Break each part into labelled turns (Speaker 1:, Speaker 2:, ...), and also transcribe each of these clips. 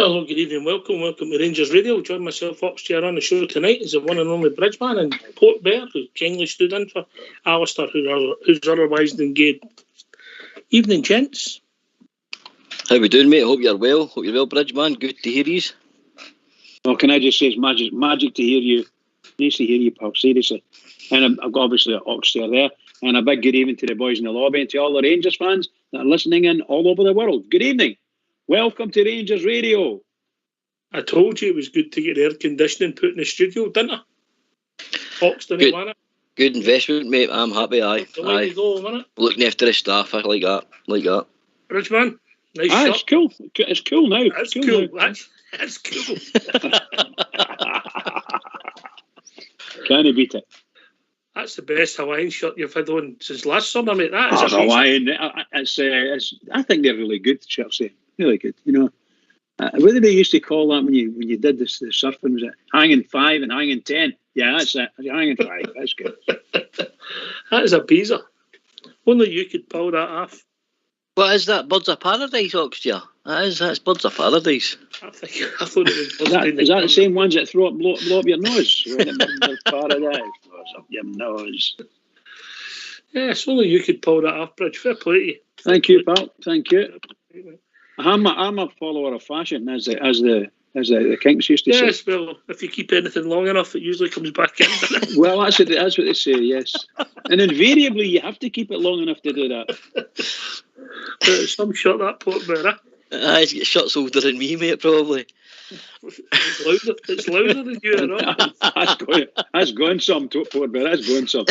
Speaker 1: Hello, good evening, welcome to Rangers Radio. Join myself upstairs on the show tonight is the one and only Bridgeman and Port Bear, who kindly stood in for Alistair, who's otherwise engaged. Evening, gents.
Speaker 2: How we doing, mate? Hope you're well. Hope you're well, Bridgeman. Good to hear you.
Speaker 3: Well, can I just say it's magic to hear you. Nice to hear you, pal, seriously. And I've got obviously an Oxtair there. And a big good evening to the boys in the lobby and to all the Rangers fans that are listening in all over the world. Good evening. Welcome to Rangers Radio.
Speaker 1: I told you it was good to get air conditioning put in the studio, didn't I? Oxton and Wanna.
Speaker 2: Good investment, mate. I'm happy, aye.
Speaker 1: The way to go, wasn't it?
Speaker 2: Looking after the staff, I like that.
Speaker 1: Bridgeman, nice shot.
Speaker 3: It's cool. It's cool now.
Speaker 1: That's cool. That's cool.
Speaker 3: Can you beat it?
Speaker 1: That's the best Hawaiian shirt you've had on since last summer, mate. That is
Speaker 3: Hawaiian. I think they're really good, Chelsea. Really good. You know, what did they used to call that when you did this the surfing? Was it hanging 5 and hanging 10? Yeah, that's it. Hanging 5. That's good.
Speaker 1: That is a pizza. Only you could pull that off.
Speaker 2: What is that? Birds of Paradise, Oxtair? That's Birds of Paradise.
Speaker 1: I thought it was.
Speaker 3: Is that the same ones that blow up your nose? Birds of Paradise blows up your nose.
Speaker 1: Yes, only you could pull that off, Bridge. Fair play to you.
Speaker 3: Thank you, pal. Thank you. I'm a follower of fashion, as the Kinks used to say.
Speaker 1: Yes, well, if you keep anything long enough, it usually comes back in.
Speaker 3: Well, that's what they say. Yes, and invariably you have to keep it long enough to do that.
Speaker 1: Some shot that Port Bear.
Speaker 2: He's got shots older than me, mate. Probably.
Speaker 1: It's louder than you, know.
Speaker 3: That's going some, Port Bear. That's going some.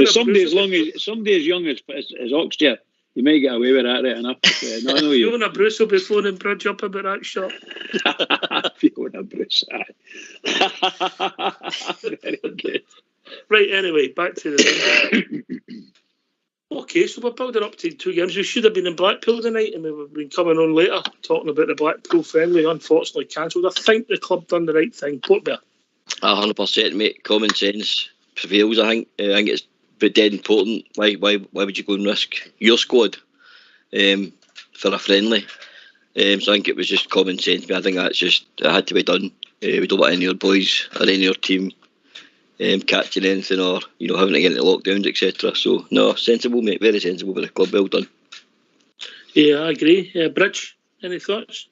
Speaker 3: Somebody as young as Oxtair, you may get away with that right enough. No, I know you.
Speaker 1: Fiona Bruce will be phoning Bridge up about that shot.
Speaker 3: Fiona Bruce, very good.
Speaker 1: Right, anyway, back to the Okay, so we're building up to 2 games. We should have been in Blackpool tonight, and we've been coming on later talking about the Blackpool friendly, unfortunately cancelled. I think the club done the right thing. Port Bear.
Speaker 2: 100%, mate. Common sense prevails, I think. I think it's dead important. Why would you go and risk your squad for a friendly? So I think it was just common sense. I think it had to be done. We don't want any of your boys or any of your team catching anything or having to get into lockdowns, etc. So no, sensible, mate. Very sensible by the club. Well done.
Speaker 1: Yeah, I agree. Bridge, any thoughts?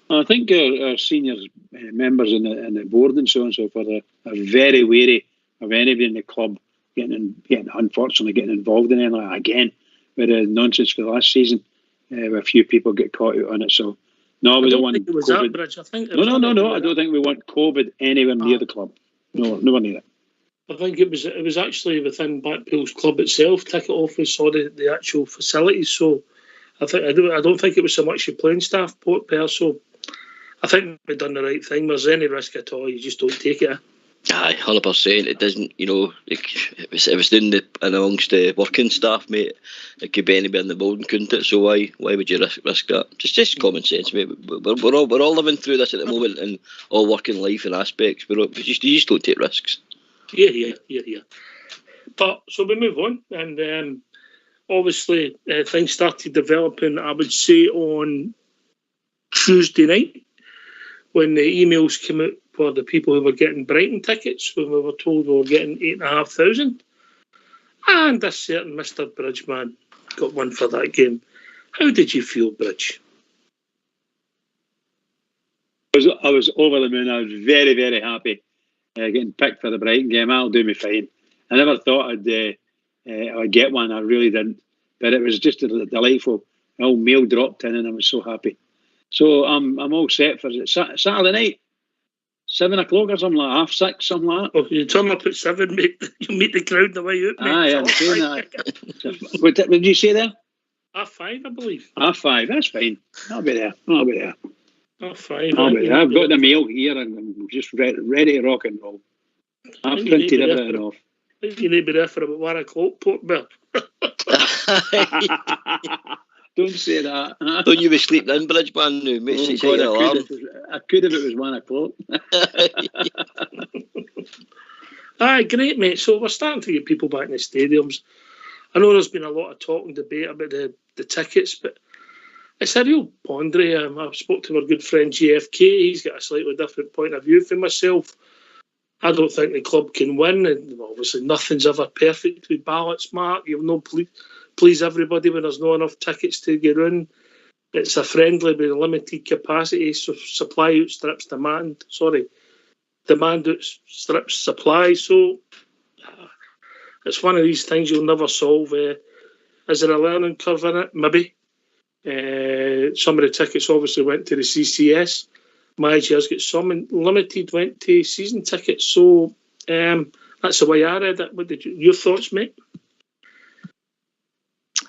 Speaker 3: I think our senior members in the board and so on and so forth are very wary of anybody in the club unfortunately getting involved in anything like that again. With the nonsense for the last season, where a few people get caught out on it. So no, we don't want
Speaker 1: it was
Speaker 3: COVID.
Speaker 1: that, Bridge. I think
Speaker 3: No. I don't think we want COVID anywhere near the club. No, nowhere near it.
Speaker 1: I think it was actually within Blackpool's club itself, ticket office or the actual facilities. So I don't think it was so much the playing staff, Port Bear. So I think we've done the right thing. If there's any risk at all, you just don't take it.
Speaker 2: Aye, 100%. It doesn't, if it's doing amongst the working staff, mate, it could be anybody in the building, couldn't it? So why would you risk that? Just common sense, mate. We're all living through this at the moment in all working life and aspects. You just don't take risks.
Speaker 1: Yeah. But so we move on, and obviously things started developing, I would say, on Tuesday night when the emails came out for the people who were getting Brighton tickets, when we were told we were getting 8,500. And a certain Mr. Bridgeman got one for that game. How did you feel, Bridge?
Speaker 3: I was over the moon. I was very, very happy getting picked for the Brighton game. That'll do me fine. I never thought I'd get one. I really didn't. But it was just a delightful old mail dropped in, and I was so happy. So I'm all set for Saturday night. 7 o'clock or something like 6:30, something like that.
Speaker 1: Oh, you turn up at 7, mate. You meet the crowd on the way out, mate.
Speaker 3: Aye, I'm saying that. What did you say there?
Speaker 1: 5, I believe.
Speaker 3: 5, that's fine. I'll be there.
Speaker 1: 5.
Speaker 3: I'll be there. I've got the mail here and I'm just ready to rock and roll. I've printed everything off.
Speaker 1: You need to be there for about 1 o'clock, Port Bill.
Speaker 3: Don't say that.
Speaker 2: Don't you be sleeping in Bridgeman now, mate?
Speaker 3: God, I could if it was 1 o'clock.
Speaker 1: Aye, great, mate. So we're starting to get people back in the stadiums. I know there's been a lot of talk and debate about the tickets, but it's a real quandary. I spoke to our good friend GFK. He's got a slightly different point of view from myself. I don't think the club can win, and obviously nothing's ever perfect with ballots, Mark. You'll no please everybody when there's not enough tickets to get in. It's a friendly with limited capacity, so supply outstrips demand. Demand outstrips supply. So it's one of these things you'll never solve. Is there a learning curve in it? Maybe. Some of the tickets obviously went to the CCS. My year's got some limited went to season tickets. So that's the way I read it. What did your thoughts, mate?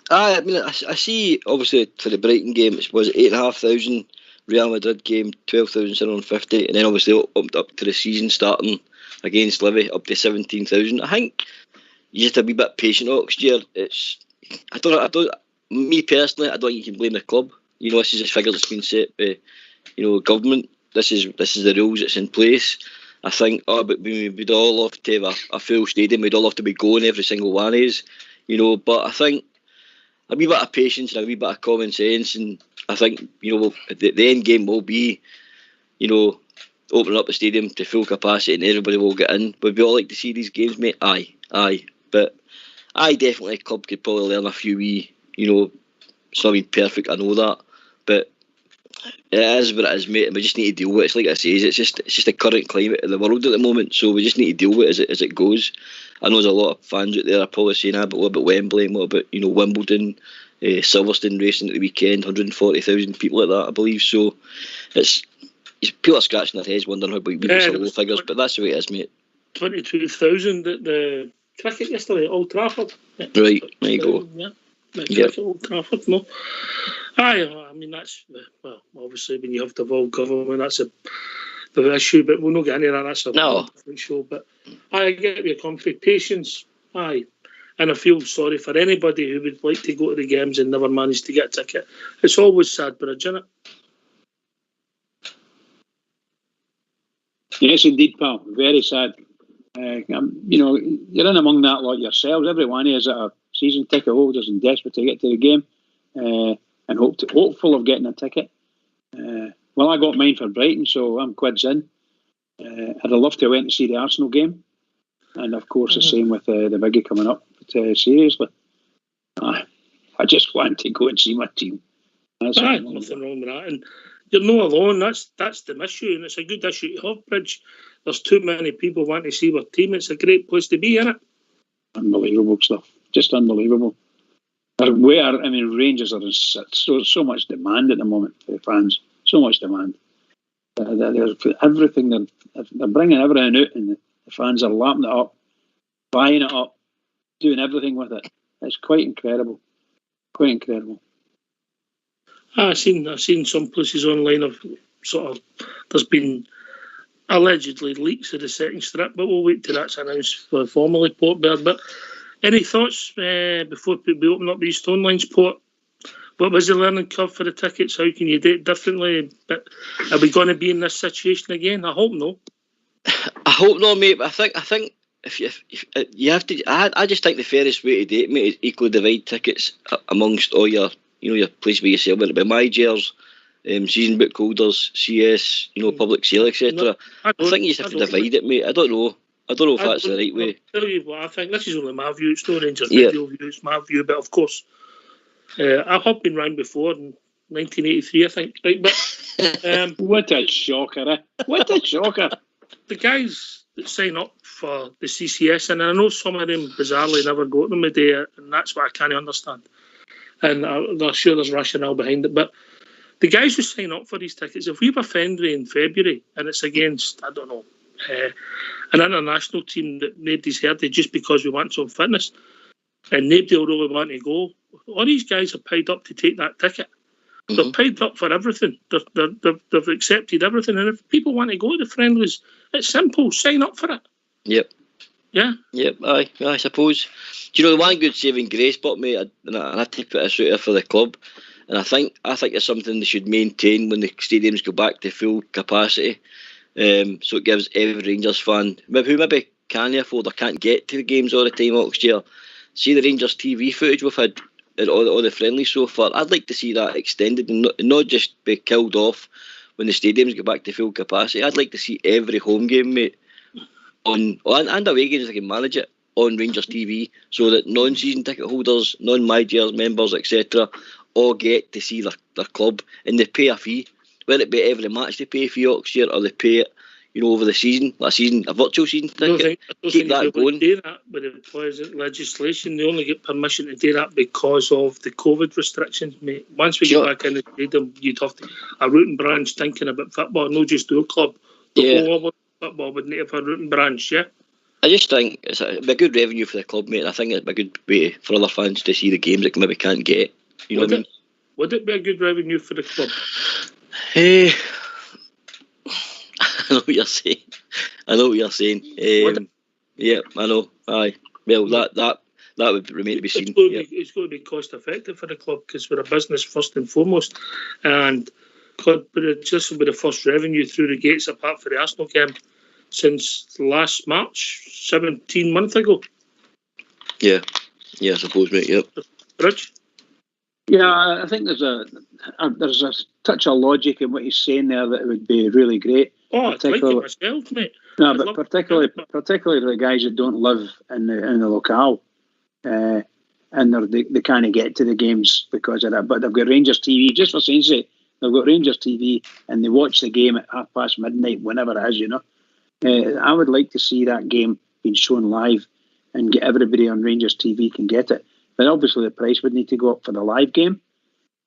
Speaker 2: I mean, I see, obviously, for the Brighton game, it was 8,500. Real Madrid game, 12,750. And then, obviously, up to the season starting against Livy, up to 17,000. I think you just have to be a bit patient next year. Me personally, I don't think you can blame the club. You know, this is the figures that's been set by, government. This is the rules that's in place. I think, but we'd all love to have a full stadium. We'd all love to be going every single one is, But I think a wee bit of patience and a wee bit of common sense, and I think the end game will be, opening up the stadium to full capacity and everybody will get in. Would we all like to see these games, mate? Aye, but definitely a club could probably learn a few wee, it's not been perfect, I know that, but it is what it is, mate, and we just need to deal with it. It's like I say, it's just the current climate of the world at the moment, so we just need to deal with it as it goes. I know there's a lot of fans out there are probably saying, but what about Wembley, and what about Wimbledon, Silverstone racing at the weekend, 140,000 people like that, I believe. So it's people are scratching their heads wondering how we beat some low figures, but that's the way it is, mate.
Speaker 1: 22,000 at the cricket yesterday at Old Trafford.
Speaker 2: Right, there you go.
Speaker 1: Yeah. Old Trafford, no. I mean, that's, well, obviously when you have devolved government, that's the issue, but we'll not get into that. That's a different show. But I get your comfort, patience, and I feel sorry for anybody who would like to go to the games and never managed to get a ticket. It's always sad, but isn't it?
Speaker 3: Yes, indeed, pal. Very sad. You're in among that lot yourselves. Everyone is at a season ticket holders and desperate to get to the game, and hopeful of getting a ticket. Well, I got mine for Brighton, so I'm quids in. I'd have loved to have went to see the Arsenal game, and of course the same with the biggie coming up. But seriously, I just want to go and see my team. That's
Speaker 1: nothing wrong with that, and you're not alone. That's the issue, and it's a good issue to have, Bridge. There's too many people wanting to see their team. It's a great place to be, isn't it?
Speaker 3: Unbelievable stuff. Just unbelievable. Rangers are in so much demand at the moment for the fans. So much demand. There's everything. They're bringing everything out, and the fans are lapping it up, buying it up, doing everything with it. It's quite incredible. Quite incredible.
Speaker 1: I've seen some places online of there's been allegedly leaks of the second strip, but we'll wait till that's announced formally, Portbeard. But any thoughts before we open up these phone lines, Port? What was the learning curve for the tickets? How can you do it differently? But are we going to be in this situation again? I hope no.
Speaker 2: I hope not, mate. But I think if you have to, I just think the fairest way to do it, mate, is equally divide tickets amongst all your place where you sell. Whether it be my jars, season book holders, CS, public sale, etc. I think you just have to divide it, mate. I don't know if that's the right way.
Speaker 1: I'll tell you what I think. This is only my view. It's no Rangers video view. It's my view, but of course. I have been round before in 1983, I think. Right, but
Speaker 3: what a shocker! Eh? What a shocker!
Speaker 1: The guys that sign up for the CCS, and I know some of them bizarrely never got them a day, and that's what I can't understand. And I'm sure there's rationale behind it. But the guys who sign up for these tickets, if we have a friendly in February and it's against, I don't know, an international team that nobody's heard of just because we want some fitness, and nobody will really want to go, all these guys are paid up to take that ticket. They're paid up for everything. They've accepted everything. And if people want to go to the friendlies, it's simple. Sign up for it.
Speaker 2: Yep.
Speaker 1: Yeah.
Speaker 2: Yep. Aye. I suppose. Do you know the one good saving grace, but mate, and I had to put a shooter for the club, and I think it's something they should maintain when the stadiums go back to full capacity. So it gives every Rangers fan who maybe can afford or can't get to the games all the time next year, see the Rangers TV footage we've had at all the friendlies so far. I'd like to see that extended and not just be killed off when the stadiums go back to full capacity. I'd like to see every home game, mate, and away games, I can manage it on Rangers TV, so that non-season ticket holders, non-my-years members, etc., all get to see their club, and they pay a fee, whether it be every match they pay for next year or they pay it, over the season, a virtual season ticket.
Speaker 1: I don't
Speaker 2: Keep
Speaker 1: think
Speaker 2: that
Speaker 1: they
Speaker 2: going.
Speaker 1: do that with the present legislation. They only get permission to do that because of the COVID restrictions, mate. Once we get back in the stadium, you'd have to a root and branch thinking about football, not just your club. The whole football would need to have a root and branch, yeah?
Speaker 2: I just think it'd be a good revenue for the club, mate. And I think it'd be a good way for other fans to see the games that maybe can't get. You know what I mean?
Speaker 1: Would it be a good revenue for the club?
Speaker 2: I know what you're saying. Yeah, I know. Aye. Well, that would remain to be seen.
Speaker 1: It's going to be cost effective for the club because we're a business first and foremost, and this will be the first revenue through the gates apart from the Arsenal game since last March, 17 months ago. Yeah,
Speaker 2: I suppose, mate. Yep.
Speaker 1: Rich?
Speaker 3: Yeah, I think there's a touch of logic in what he's saying there that it would be really great.
Speaker 1: Oh, I'd like it myself, mate.
Speaker 3: No, but particularly the guys that don't live in the locale, and they can't get to the games because of that. But they've got Rangers TV, just for saying sake. They've got Rangers TV, and they watch the game at midnight, whenever it is. I would like to see that game being shown live, and get everybody on Rangers TV can get it. But obviously the price would need to go up for the live game.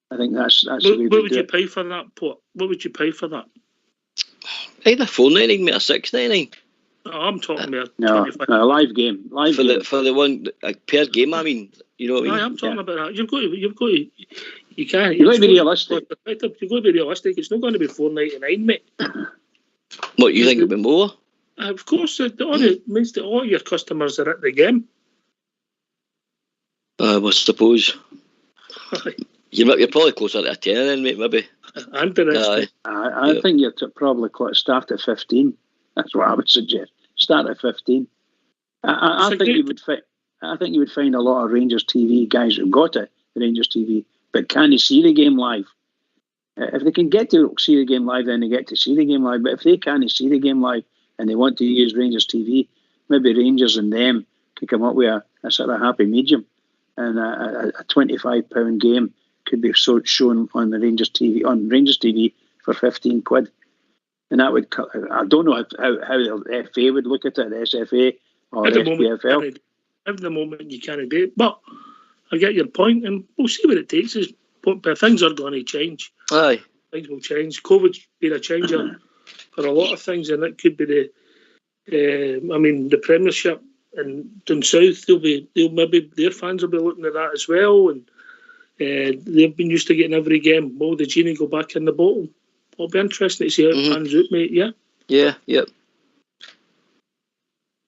Speaker 3: I think that's the way
Speaker 1: what would you pay for that, Port? What would you pay for that?
Speaker 2: Either $4.99 or $6.99.
Speaker 1: No, I'm talking about
Speaker 3: a live game.
Speaker 2: For the one per game. I mean, you know what I mean.
Speaker 1: I'm talking about that. You've got to. You can't.
Speaker 3: You've got to be realistic.
Speaker 1: You've got to be realistic. It's not going to be $4.99, mate.
Speaker 2: What you think it'll be more?
Speaker 1: Of course, it means that all your customers are at the game.
Speaker 2: I suppose. You're probably closer to a 10 then, mate, maybe.
Speaker 3: I think you're probably start at 15. That's what I would suggest. Start at 15. I think you would find a lot of Rangers TV guys who've got it, the Rangers TV, but can't see the game live. If they can get to see the game live, then they get to see the game live. But if they can't see the game live and they want to use Rangers TV, maybe Rangers and them can come up with a sort of happy medium. And a £25 game could be shown on the Rangers TV for £15, and that would. I don't know how the FA would look at it, the SFA or the SPFL.
Speaker 1: At the moment, you can't do it, but I get your point, and we'll see what it takes. But things are going to change.
Speaker 2: Aye,
Speaker 1: things will change. COVID's been a changer for a lot of things, and it could be the Premiership. And down south, maybe their fans will be looking at that as well, and they've been used to getting every game. Will the genie go back in the bottle? It'll be interesting to see how it pans out, mate. Yeah.
Speaker 2: Yep.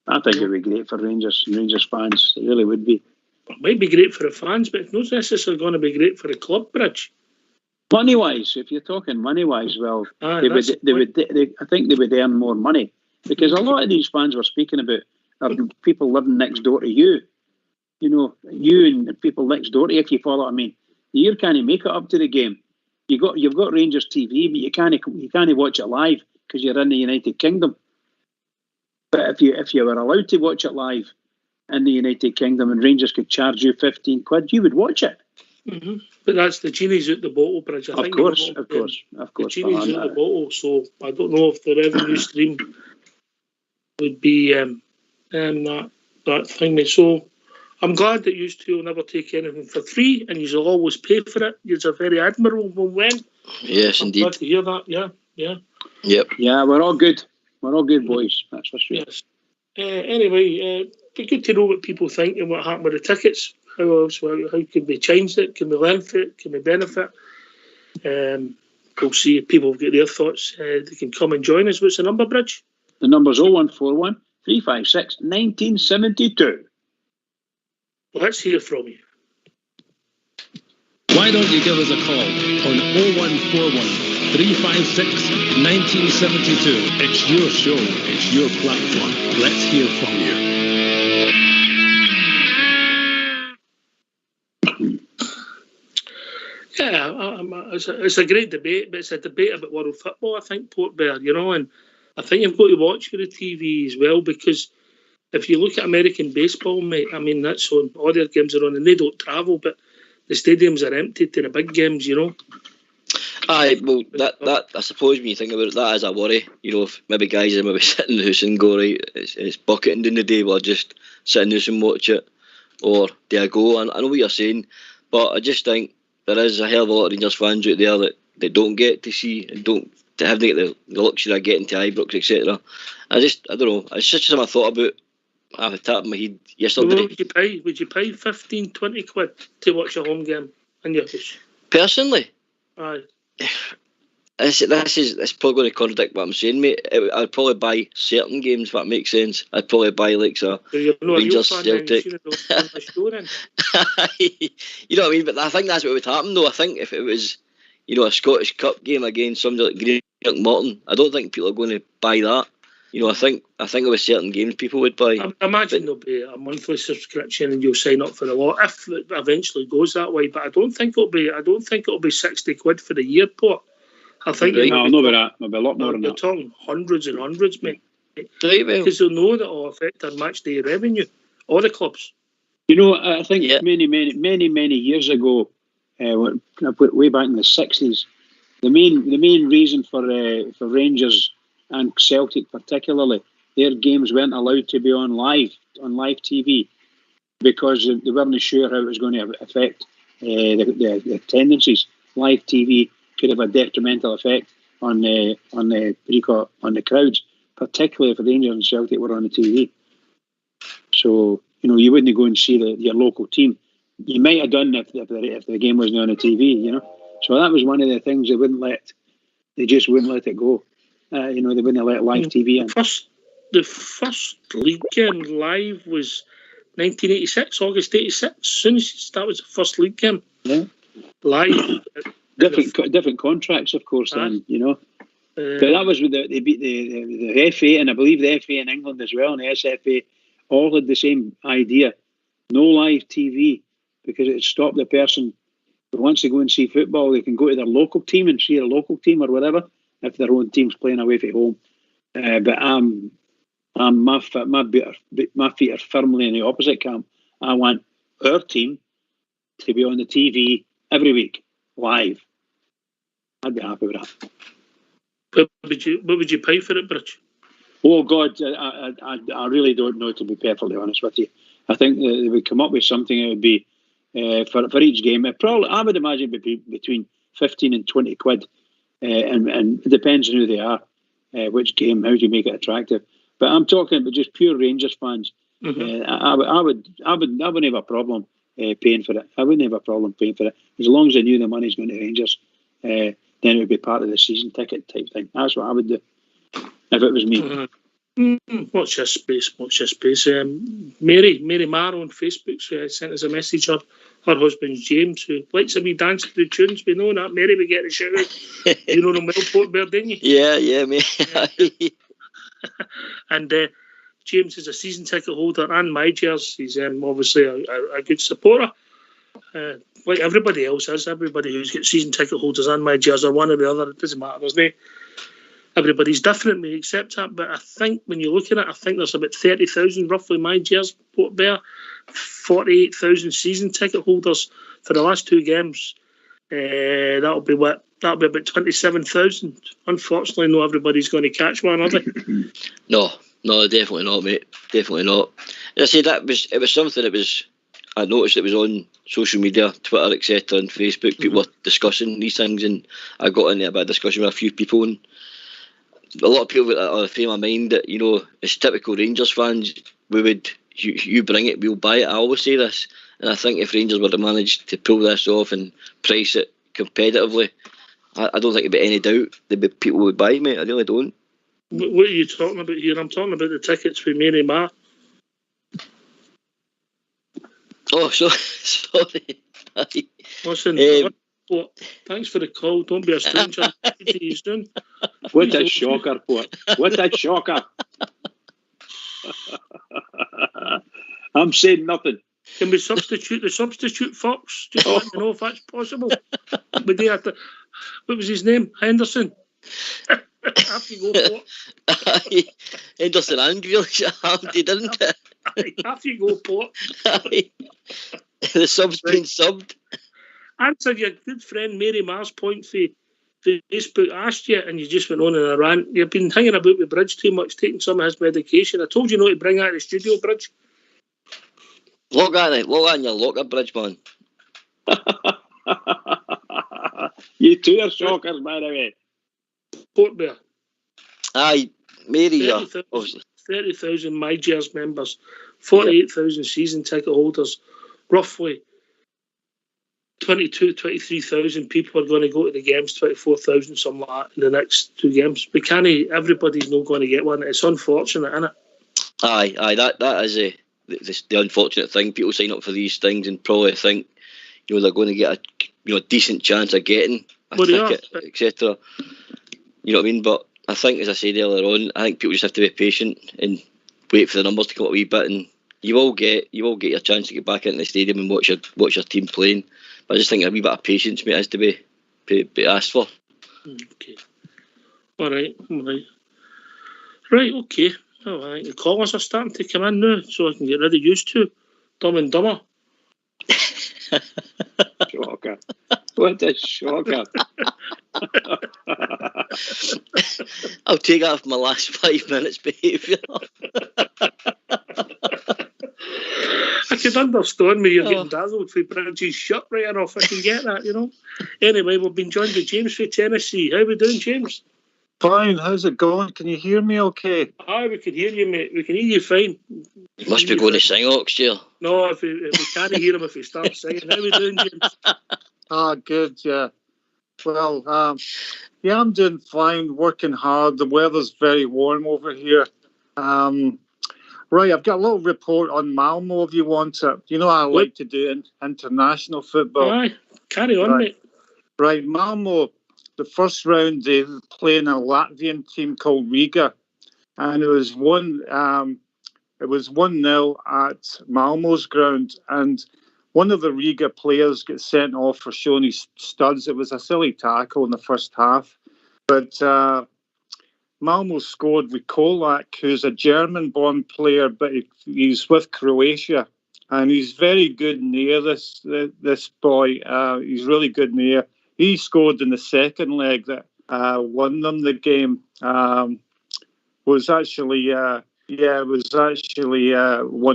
Speaker 3: I think it would be great for Rangers fans. It really would be.
Speaker 1: It might be great for the fans, but it's not necessarily going to be great for the club, Bridge.
Speaker 3: Money wise, if you're talking money wise, well, I think they would earn more money because a lot of these fans we're speaking about are people living next door to you. You and people next door to you, if you follow what I mean. You can't make it up to the game. You've got Rangers TV, but you can't watch it live because you're in the United Kingdom. But if you were allowed to watch it live in the United Kingdom and Rangers could charge you £15, you would watch it.
Speaker 1: Mm-hmm. But that's the genie's out the bottle, Bridge.
Speaker 3: Of course.
Speaker 1: The genie's out the bottle, so I don't know if the revenue stream would be that thing. So I'm glad that you two will never take anything for free, and you'll always pay for it. You're very admirable when
Speaker 2: Yes,
Speaker 1: I'm
Speaker 2: indeed.
Speaker 1: glad to hear that. Yeah.
Speaker 2: Yep.
Speaker 3: Yeah, we're all good. We're all good, boys. That's for sure.
Speaker 1: Yes. Anyway, be good to know what people think and what happened with the tickets. How can we change it? Can we learn from it? Can we benefit? We'll see if people get their thoughts. They can come and join us. What's the number, Bridge?
Speaker 3: The number's 0141 356 1972.
Speaker 1: Let's hear from you.
Speaker 4: Why don't you give us a call on 0141 356 1972? It's your show, it's your platform. Let's hear from you.
Speaker 1: Yeah, it's a great debate, but it's a debate about world football, I think, Port Bear, and I think you've got to watch with the TV as well, because if you look at American baseball, mate, I mean, that's on, all their games are on, and they don't travel, but the stadiums are empty to the big games,
Speaker 2: Aye, well, that I suppose when you think about it, that is a worry. If maybe guys are maybe sitting in the house and go, right, it's bucketing during the day, but I'll just sit in the house and watch it, or do I go? And I know what you're saying, but I just think there is a hell of a lot of Rangers fans out there that don't get to see and don't haven't get the luxury of getting to Ibrox, etc. I don't know. It's just something I thought about. I had tapped my head yesterday.
Speaker 1: Would you pay 15, 20 quid to watch a home game in your house?
Speaker 2: Personally,
Speaker 1: Aye.
Speaker 2: This is probably going to contradict what I'm saying, mate. I'd probably buy certain games, if that makes sense. I'd probably buy like Rangers, Celtic.
Speaker 1: You know
Speaker 2: what I mean? But I think that's what would happen, though. I think if it was, a Scottish Cup game against somebody like Greenock Morton, I don't think people are going to buy that. I think it was certain games people would buy.
Speaker 1: I imagine there'll be a monthly subscription and you'll sign up for the lot if it eventually goes that way. But I don't think it'll be 60 quid for the year, Port. I think
Speaker 3: no, not about that. Maybe a lot more than
Speaker 1: you're
Speaker 3: that.
Speaker 1: talking hundreds and hundreds, mate.
Speaker 2: Right, well.
Speaker 1: Because they'll know that will affect their match day revenue. All the clubs.
Speaker 3: I think many years ago, way back in the 60s, the main reason for Rangers and Celtic particularly, their games weren't allowed to be on live TV because they weren't sure how it was going to affect the attendances. Live TV could have a detrimental effect on the crowds, particularly if the Rangers and Celtic were on the TV. So you wouldn't go and see your local team. You might have done if the game wasn't on the TV. So that was one of the things they just wouldn't let it go. They wouldn't let live TV in.
Speaker 1: The first league game live was 1986, August 86. That was the first league game.
Speaker 3: Yeah.
Speaker 1: Live.
Speaker 3: Different contracts, of course, then, But that was with they beat the FA, and I believe the FA in England as well, and the SFA all had the same idea. No live TV, because it stopped the person who wants to go and see football, they can go to their local team and see a local team or whatever, if their own team's playing away from home. But my feet are firmly in the opposite camp. I want our team to be on the TV every week, live. I'd be happy with that.
Speaker 1: What would you pay for it, Bridge?
Speaker 3: Oh God, I really don't know, to be perfectly honest with you. I think they would come up with something. It would be for each game. I would imagine it would be between 15 and 20 quid, and it depends on who they are, which game, how do you make it attractive. But I'm talking about just pure Rangers fans.
Speaker 1: Mm-hmm.
Speaker 3: I wouldn't have a problem paying for it. I wouldn't have a problem paying for it as long as I knew the money's going to Rangers. Then it would be part of the season ticket type thing. That's what I would do if it was me.
Speaker 1: Mm-hmm. Watch this space. Mary Marrow on Facebook sent us a message. Her husband's James, who likes a wee dance to the tunes. We know that. Mary, we get a shout out. You know the Port Bear, didn't you?
Speaker 2: Yeah, mate.
Speaker 1: And James is a season ticket holder and my jersey. He's obviously a good supporter. Like everybody else is. Everybody who's got season ticket holders and my jersey, or one or the other, it doesn't matter. Everybody's different, we accept that. But I think when you look at it, I think there's about 30,000 roughly my jersey, Port Bear, 48,000 season ticket holders for the last two games. That'll be about 27,000. Unfortunately, not everybody's going to catch one, are they?
Speaker 2: No, definitely not, mate. Definitely not. As I said, it was something that was I noticed it was on social media, Twitter, etc., and Facebook. People were discussing these things, and I got into a bit of discussion with a few people, and a lot of people are of the frame of mind that, you know, as typical Rangers fans, we would, you bring it, we'll buy it. I always say this, and I think if Rangers were to manage to pull this off and price it competitively, I don't think there'd be any doubt that people would buy it, mate. I really don't.
Speaker 1: What are you talking about here? I'm talking about the tickets for Mary Ma.
Speaker 2: Oh, sorry.
Speaker 1: Listen, thanks for the call. Don't be a stranger. See you soon.
Speaker 3: What a shocker, Port. What a shocker. I'm saying nothing.
Speaker 1: Can we substitute the substitute Fox? Just let me know if that's possible. Would they have to, what was his name? Henderson? Have to go Port.
Speaker 2: Henderson and Grealish, didn't it?
Speaker 1: Have to go Port.
Speaker 2: The sub's been subbed.
Speaker 1: Answer your good friend Mary Mar's point for Facebook. Asked you and you just went on in a rant. You've been hanging about with Bridge too much, taking some of his medication. I told you not to bring out the studio, Bridge.
Speaker 2: Lock that in your locker, Bridge, man.
Speaker 3: You two are shockers, by the way.
Speaker 1: Port Bear.
Speaker 2: Aye, Mary, obviously.
Speaker 1: 30,000 MyJers members, 48,000 season ticket holders, roughly 23,000 people are going to go to the games, 24,000, something like that, in the next two games. We can't, everybody's not going to get one. It's unfortunate, isn't it?
Speaker 2: Aye, that is the unfortunate thing. People sign up for these things and probably think, you know, they're going to get a decent chance of getting a ticket, etc. You know what I mean? But I think, as I said earlier on, I think people just have to be patient and wait for the numbers to come up a wee bit, and you will get your chance to get back into the stadium and watch your team playing. But I just think a wee bit of patience, mate, has to be asked for.
Speaker 1: Okay. All right. Right, okay. Oh, I think the callers are starting to come in now, so I can get rid of used to Dumb and Dumber.
Speaker 3: Shocker. What a shocker.
Speaker 2: I'll take that for my last 5 minutes behaviour.
Speaker 1: I can understand me, you're getting dazzled for Bridges' shirt right enough. I can get that, you know. Anyway, we've been joined by James from Tennessee. How we doing, James?
Speaker 5: Fine, how's it going? Can you hear me okay?
Speaker 1: Aye, we can hear you, mate. We can hear you fine.
Speaker 2: You must be going to sing, Oxshire.
Speaker 1: No, if we can't hear him if we start singing. How we doing, James?
Speaker 5: Good, yeah. Well, I'm doing fine, working hard. The weather's very warm over here. Right, I've got a little report on Malmo if you want it. You know, I like to do international football.
Speaker 1: Aye, carry on, mate.
Speaker 5: Right, Malmo, the first round, they were playing a Latvian team called Riga, and it was 1-0 at Malmo's ground, and one of the Riga players gets sent off for showing his studs. It was a silly tackle in the first half, but Malmo scored with Kolak, who's a German-born player, but he's with Croatia, and he's very good in the air, this boy. He's really good in the air. He scored in the second leg that won them the game. Was actually 1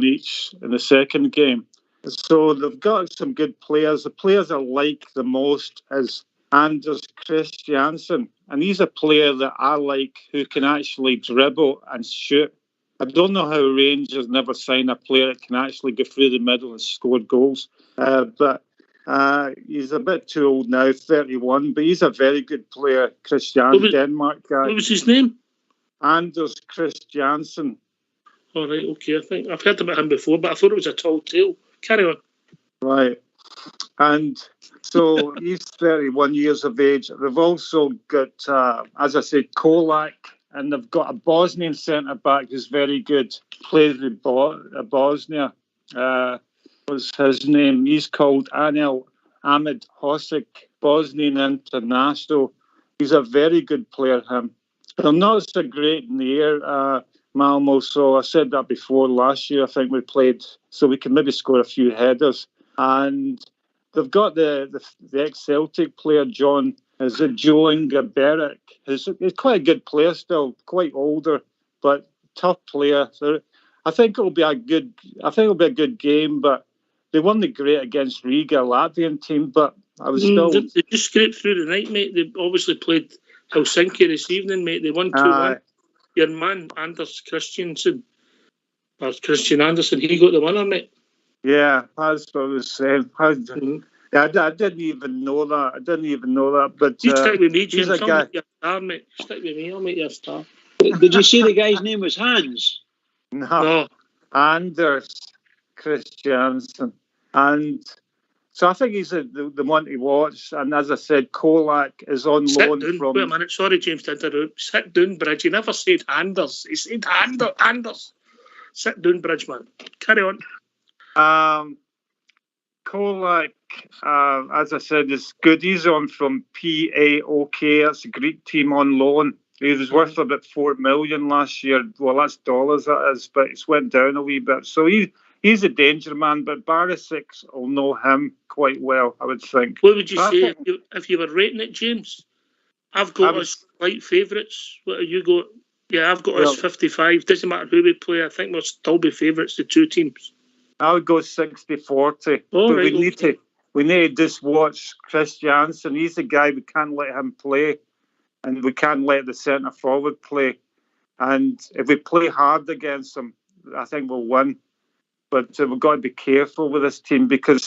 Speaker 5: each in the second game. So they've got some good players. The players I like the most is Anders Christiansen. And he's a player that I like who can actually dribble and shoot. I don't know how Rangers never sign a player that can actually go through the middle and score goals. But he's a bit too old now, 31, but he's a very good player. Denmark guy.
Speaker 1: What was his name?
Speaker 5: Anders Christiansen.
Speaker 1: All right, okay. I think I've heard about him before, but I thought it was a tall tale. Carry on.
Speaker 5: Right. And so he's 31 years of age. They've also got, as I said, Kolak, and they've got a Bosnian centre-back who's very good, plays with Bosnia. Was his name? He's called Anel Ahmed Hosic, Bosnian international. He's a very good player, him. They're not so great in the air, Malmo, so I said that before last year. I think we played, so we can maybe score a few headers. And they've got the ex-Celtic player, Joe Inga Beric. He's quite a good player still, quite older, but tough player. So I think it'll be a good game, but they weren't great against Riga, Latvian team, but I was still.
Speaker 1: They just scraped through the night, mate. They obviously played Helsinki this evening, mate. They won 2-1. Your man, Christian Anderson, he got the winner, mate.
Speaker 5: Yeah, that's what I was saying. I didn't even know that. But
Speaker 1: you stick with me, James.
Speaker 5: I'll make
Speaker 1: you a star, mate. Stick with me, I'll make you a star.
Speaker 3: Did you say the guy's name was Hans?
Speaker 5: No. Anders Christiansen. And so I think he's the one to watch. And as I said, Kolak is on loan from...
Speaker 1: Wait a minute. Sorry, James, to interrupt. Sit down, Bridge. He never said Anders. He said Anders. Sit down, Bridge, man. Carry on.
Speaker 5: Kolak, as I said, is good. He's on from PAOK. That's a Greek team on loan. He was worth about 4 million last year. Well, that's dollars, that is, but it's went down a wee bit. So he's a danger man, but Barisic will know him quite well, I would think.
Speaker 1: What would you say if you were rating it, James? I've got us slight favourites. What have you got? Yeah, I've got us 55. Doesn't matter who we play. I think we'll still be favourites, the two teams.
Speaker 5: I would go 60-40.
Speaker 1: Oh,
Speaker 5: but
Speaker 1: right,
Speaker 5: we need to just watch Christiansen. He's the guy, we can't let him play. And we can't let the centre forward play. And if we play hard against them, I think we'll win. But we've got to be careful with this team because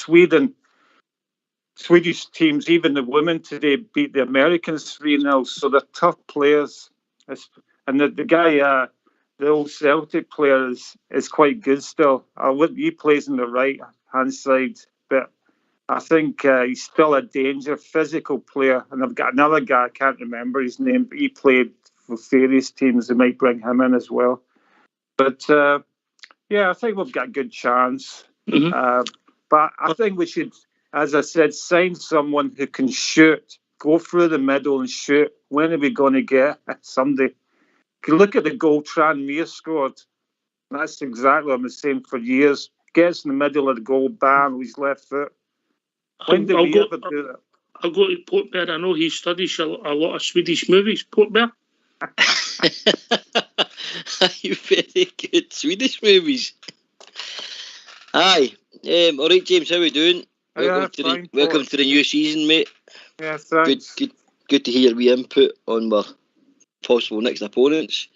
Speaker 5: Swedish teams, even the women today, beat the Americans 3-0. So they're tough players. And the guy, the old Celtic player, is quite good still. He plays on the right-hand side, but I think he's still a danger, physical player. And I've got another guy, I can't remember his name, but he played for various teams. They might bring him in as well. But, I think we've got a good chance.
Speaker 1: Mm-hmm.
Speaker 5: But I think we should, as I said, sign someone who can shoot, go through the middle and shoot. When are we going to get somebody? You look at the goal Tranmere scored. That's exactly what I'm saying for years. Gets in the middle of the goal, bam, with his left foot. When did we ever do that?
Speaker 1: I'll go to Portbear. I know he studies a lot of Swedish movies. Portbear.
Speaker 2: You very good Swedish movies. Aye. All right, James. How are we doing? Welcome to the new season, mate.
Speaker 5: Yeah, thanks.
Speaker 2: Good to hear your input on our possible next opponents.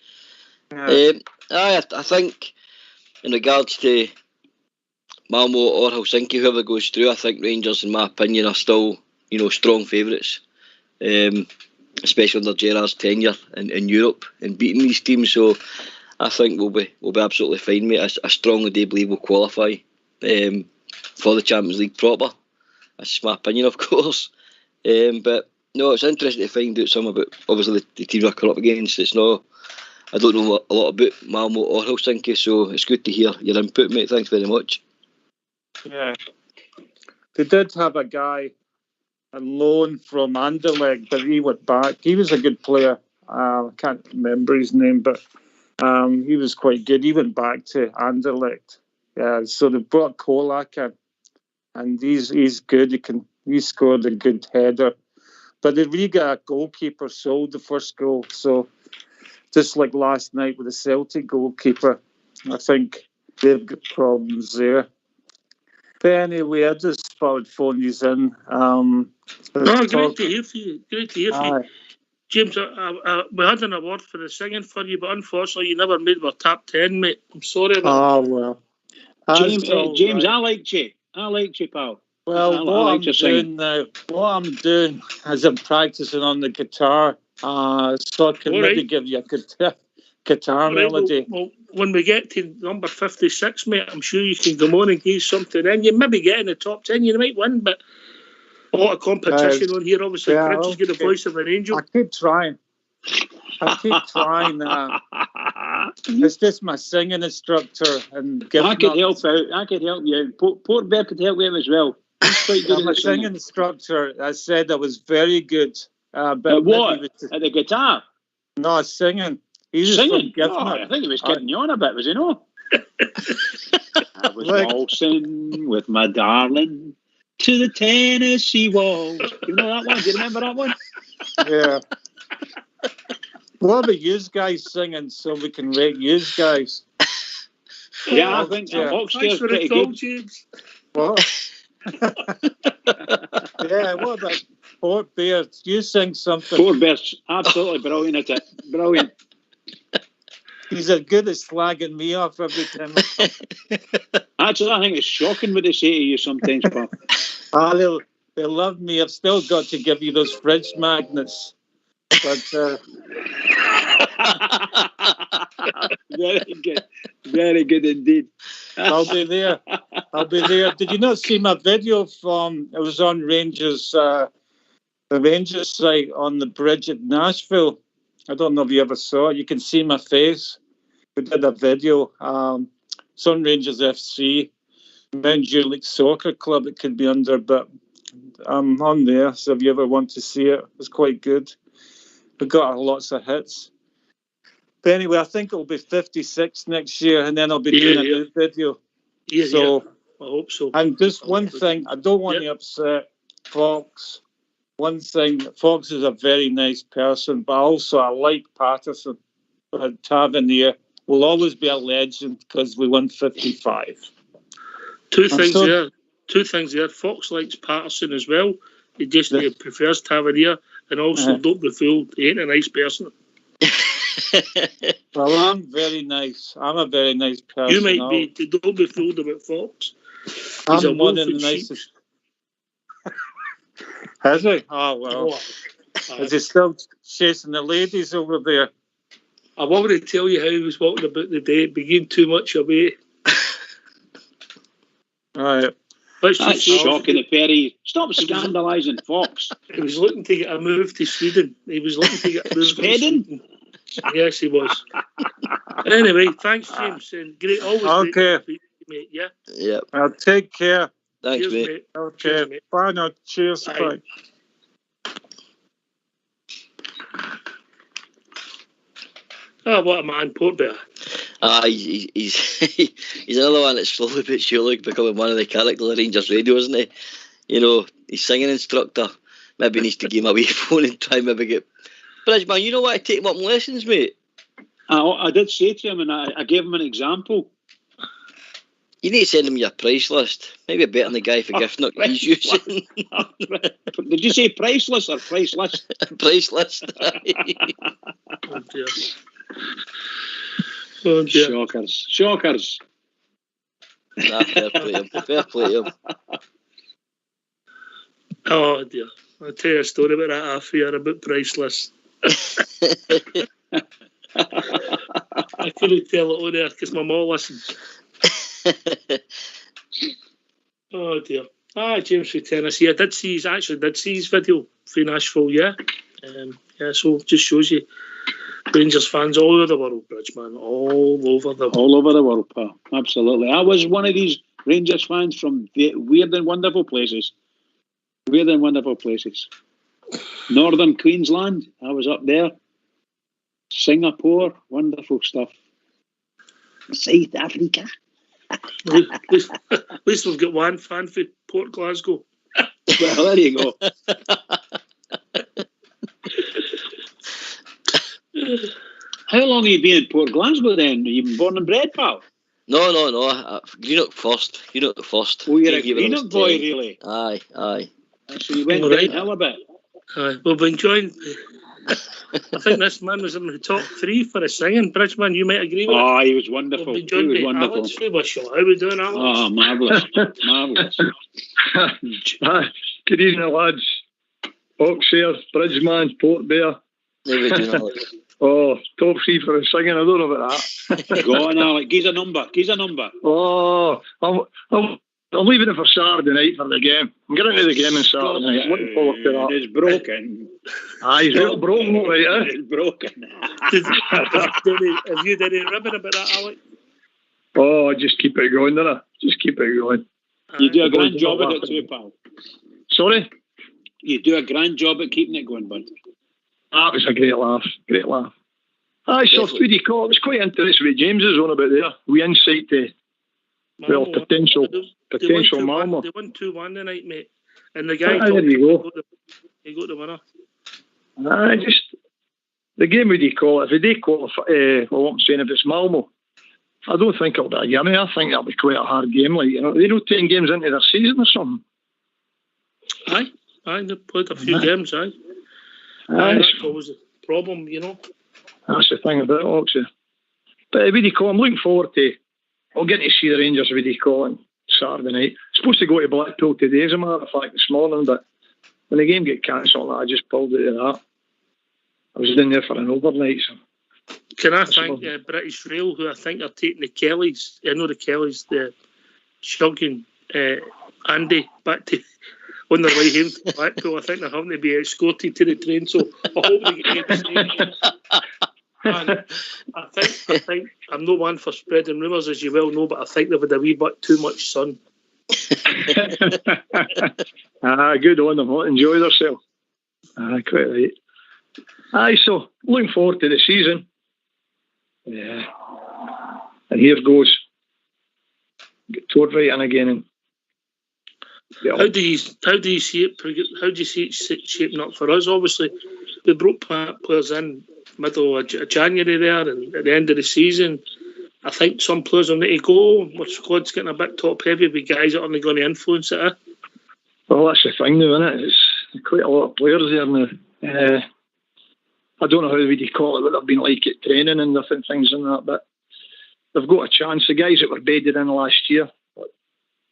Speaker 5: Yeah.
Speaker 2: I think in regards to Malmo or Helsinki, whoever goes through, I think Rangers, in my opinion, are still, strong favourites, especially under Gerrard's tenure in Europe and beating these teams. So I think we'll be absolutely fine, mate. I strongly do believe we'll qualify for the Champions League proper. That's just my opinion, of course. But no, it's interesting to find out some about obviously the teams we're up against. I don't know a lot about Malmo or Helsinki, so it's good to hear your input, mate. Thanks very much.
Speaker 5: Yeah. They did have a guy on loan from Anderlecht, but he went back. He was a good player. I can't remember his name, but he was quite good. He went back to Anderlecht. Yeah, so they brought Kolak in, and he's good. He scored a good header. But the Riga goalkeeper sold the first goal. So just like last night with the Celtic goalkeeper, I think they've got problems there. But anyway, I just thought I'd phone you in.
Speaker 1: Great to hear from you. James, we had an award for the singing for you, but unfortunately you never made our top 10, mate. I'm sorry about that.
Speaker 5: Well.
Speaker 3: James, I liked you, pal.
Speaker 5: Well, what I'm doing is I'm practicing on the guitar, so I can maybe give you a guitar melody.
Speaker 1: Well, when we get to number 56, mate, I'm sure you can go on and give something in. You maybe get in the top 10, you might win, but a lot of competition on here. Obviously, Prince has got the voice of an angel.
Speaker 5: I keep trying. It's just my singing instructor. And
Speaker 3: I could help out. I could help you out. Portbear could help you out as well. He's quite good at
Speaker 5: my singing instructor. I said I was very good. But
Speaker 3: what? At the guitar?
Speaker 5: No, singing.
Speaker 3: Singing? I think he was kidding you on a bit, was he not? I was waltzing with my darling to the Tennessee walls. You know that one? Do you remember that one?
Speaker 5: Yeah. What about you guys singing so we can rate you guys?
Speaker 3: Yeah, I think Oxtail's pretty good.
Speaker 1: James.
Speaker 5: What? Yeah, what about Port Bears? You sing something.
Speaker 3: Port Bears, absolutely brilliant at it. Brilliant.
Speaker 5: He's as good as slagging me off every time.
Speaker 3: Actually, I think it's shocking what they say to you sometimes, pal.
Speaker 5: They love me. I've still got to give you those fridge magnets. But
Speaker 3: very good. Very good indeed.
Speaker 5: I'll be there. Did you not see my video from, it was on Rangers, the Rangers site on the bridge at Nashville? I don't know if you ever saw it. You can see my face. We did a video. It's on Rangers FC. Men's Youth League Soccer Club it could be under, but I'm on there. So if you ever want to see it, it's quite good. We got lots of hits. But anyway, I think it'll be 56 next year, and then I'll be doing a new video.
Speaker 1: I hope so.
Speaker 5: And just one thing, I don't want to upset Fox. One thing, Fox is a very nice person, but also I like Patterson. But Tavernier will always be a legend because we won 55.
Speaker 1: Two things there. Fox likes Patterson as well. He prefers Tavernier, and also don't be fooled. He ain't a nice person.
Speaker 5: Well, I'm very nice. I'm a very nice person.
Speaker 1: You might be. Don't be fooled about Fox.
Speaker 5: I'm one of the nicest. Has he? Oh, well. Is he still chasing the ladies over there?
Speaker 1: I wanted to tell you how he was walking about the day. It began too much away.
Speaker 5: Right.
Speaker 3: That's shocking, the Perry. Stop scandalising Fox.
Speaker 1: He was looking to get a move to Sweden. Sweden? Yes, he was. Anyway, thanks, James. And great, always
Speaker 5: okay.
Speaker 1: Great, mate. Yeah.
Speaker 2: Yep.
Speaker 5: I'll take care.
Speaker 2: Thanks,
Speaker 1: Cheers,
Speaker 2: mate.
Speaker 5: Okay.
Speaker 1: Cheers, mate.
Speaker 5: Bye now. Cheers. Bye.
Speaker 1: Oh, what a man, Port Bear.
Speaker 2: He's he's another one that's slowly but surely becoming one of the characters of Rangers Radio, isn't he? You know, he's singing instructor. Maybe needs to give him a wee phone and try maybe get. Bridgeman, you know what? I take him up in lessons, mate.
Speaker 3: I did say to him, and I gave him an example.
Speaker 2: You need to send him your price list. Maybe better than the guy for gift nook he's using.
Speaker 3: Did you say priceless or price list?
Speaker 2: Price list.
Speaker 1: Oh, dear. Oh, dear.
Speaker 3: Shockers.
Speaker 2: Nah, fair play to him.
Speaker 1: Oh, dear. I'll tell you a story about that half year about priceless. I couldn't tell it on there because my mum listens. Oh, dear. James for Tennessee. I did see his video for Nashville, yeah. So just shows you Rangers fans all over the world, Bridgeman. All over the world,
Speaker 3: pal. Absolutely. I was one of these Rangers fans from weird and wonderful places. Northern Queensland, I was up there. Singapore, wonderful stuff. South Africa.
Speaker 1: At least we've got one fan for Port Glasgow.
Speaker 3: Well, there you go. How long have you been in Port Glasgow then? Have you been born and bred, pal?
Speaker 2: No. Greenock first.
Speaker 3: Oh, you're a Greenock boy, really?
Speaker 2: Aye.
Speaker 3: So you went downhill a bit.
Speaker 1: We've been enjoying. I think this man was in the top 3 for his singing. Bridgeman, you might agree with
Speaker 3: it. He was wonderful.
Speaker 1: Alex, how we doing, Alex?
Speaker 3: Oh, marvellous.
Speaker 6: Good evening, lads. Fox here, Bridgeman, Port Bear.
Speaker 2: How we doing, Alex?
Speaker 6: Oh, top 3 for his singing. I don't know about that.
Speaker 3: Go on, Alex. Give us a number.
Speaker 6: Oh, I'm leaving it for Saturday night for the game. I'm getting to the game on Saturday night. Looking forward to that.
Speaker 3: It's broken.
Speaker 6: He's real broken, right?
Speaker 3: It's broken.
Speaker 1: Have you done any ribbon about that, Alex?
Speaker 6: Oh, just keep it going, don't I? Just keep it going.
Speaker 3: You do a grand job at it too, pal.
Speaker 6: Sorry?
Speaker 3: You do a grand job at keeping it going, bud.
Speaker 6: That was a great laugh. I saw Tweedy call. I was quite interested with James is on about there. We insight to potential Malmo.
Speaker 1: They won 2-1 tonight, mate. And the guy
Speaker 6: there you go.
Speaker 1: He got the winner.
Speaker 6: The game would you call it? If they qualify, what I'm saying, if it's Malmo, I don't think it'll be a gimme. I think it'll be quite a hard game. Like, you know, they're not 10 games into their season or something.
Speaker 1: Aye, they've played a few games, aye. That's always the problem, you know.
Speaker 6: That's the thing about it, Oxley. But what do you call? I'm looking forward to. I'll get to see the Rangers. What do you call on Saturday night? Supposed to go to Blackpool today, as a matter of fact, this morning. But when the game get cancelled, I just pulled out of that. I was in there for an overnight. So.
Speaker 1: Can I thank British Rail, who I think are taking the Kellys? I know the Kellys, the chugging Andy back to. On their way home to Blackpool, I think they're having to be escorted to the train, so I hope they get the and I think I'm no one for spreading rumours, as you well know, but I think they've had a wee bit too much sun.
Speaker 6: Good on them. Enjoy themselves. Quite right. So looking forward to the season. Yeah. And here goes. Get toured right in again. And
Speaker 1: How do you see it? How do you see it shaping up for us? Obviously, we brought players in middle of January there, and at the end of the season, I think some players will need to go. Our squad's getting a bit top heavy with guys that aren't going to influence it.
Speaker 6: Well, that's the thing now, isn't it? It's quite a lot of players there now. I don't know how would you call it, what they've been like at training and different things and that, but they've got a chance. The guys that were bedded in last year.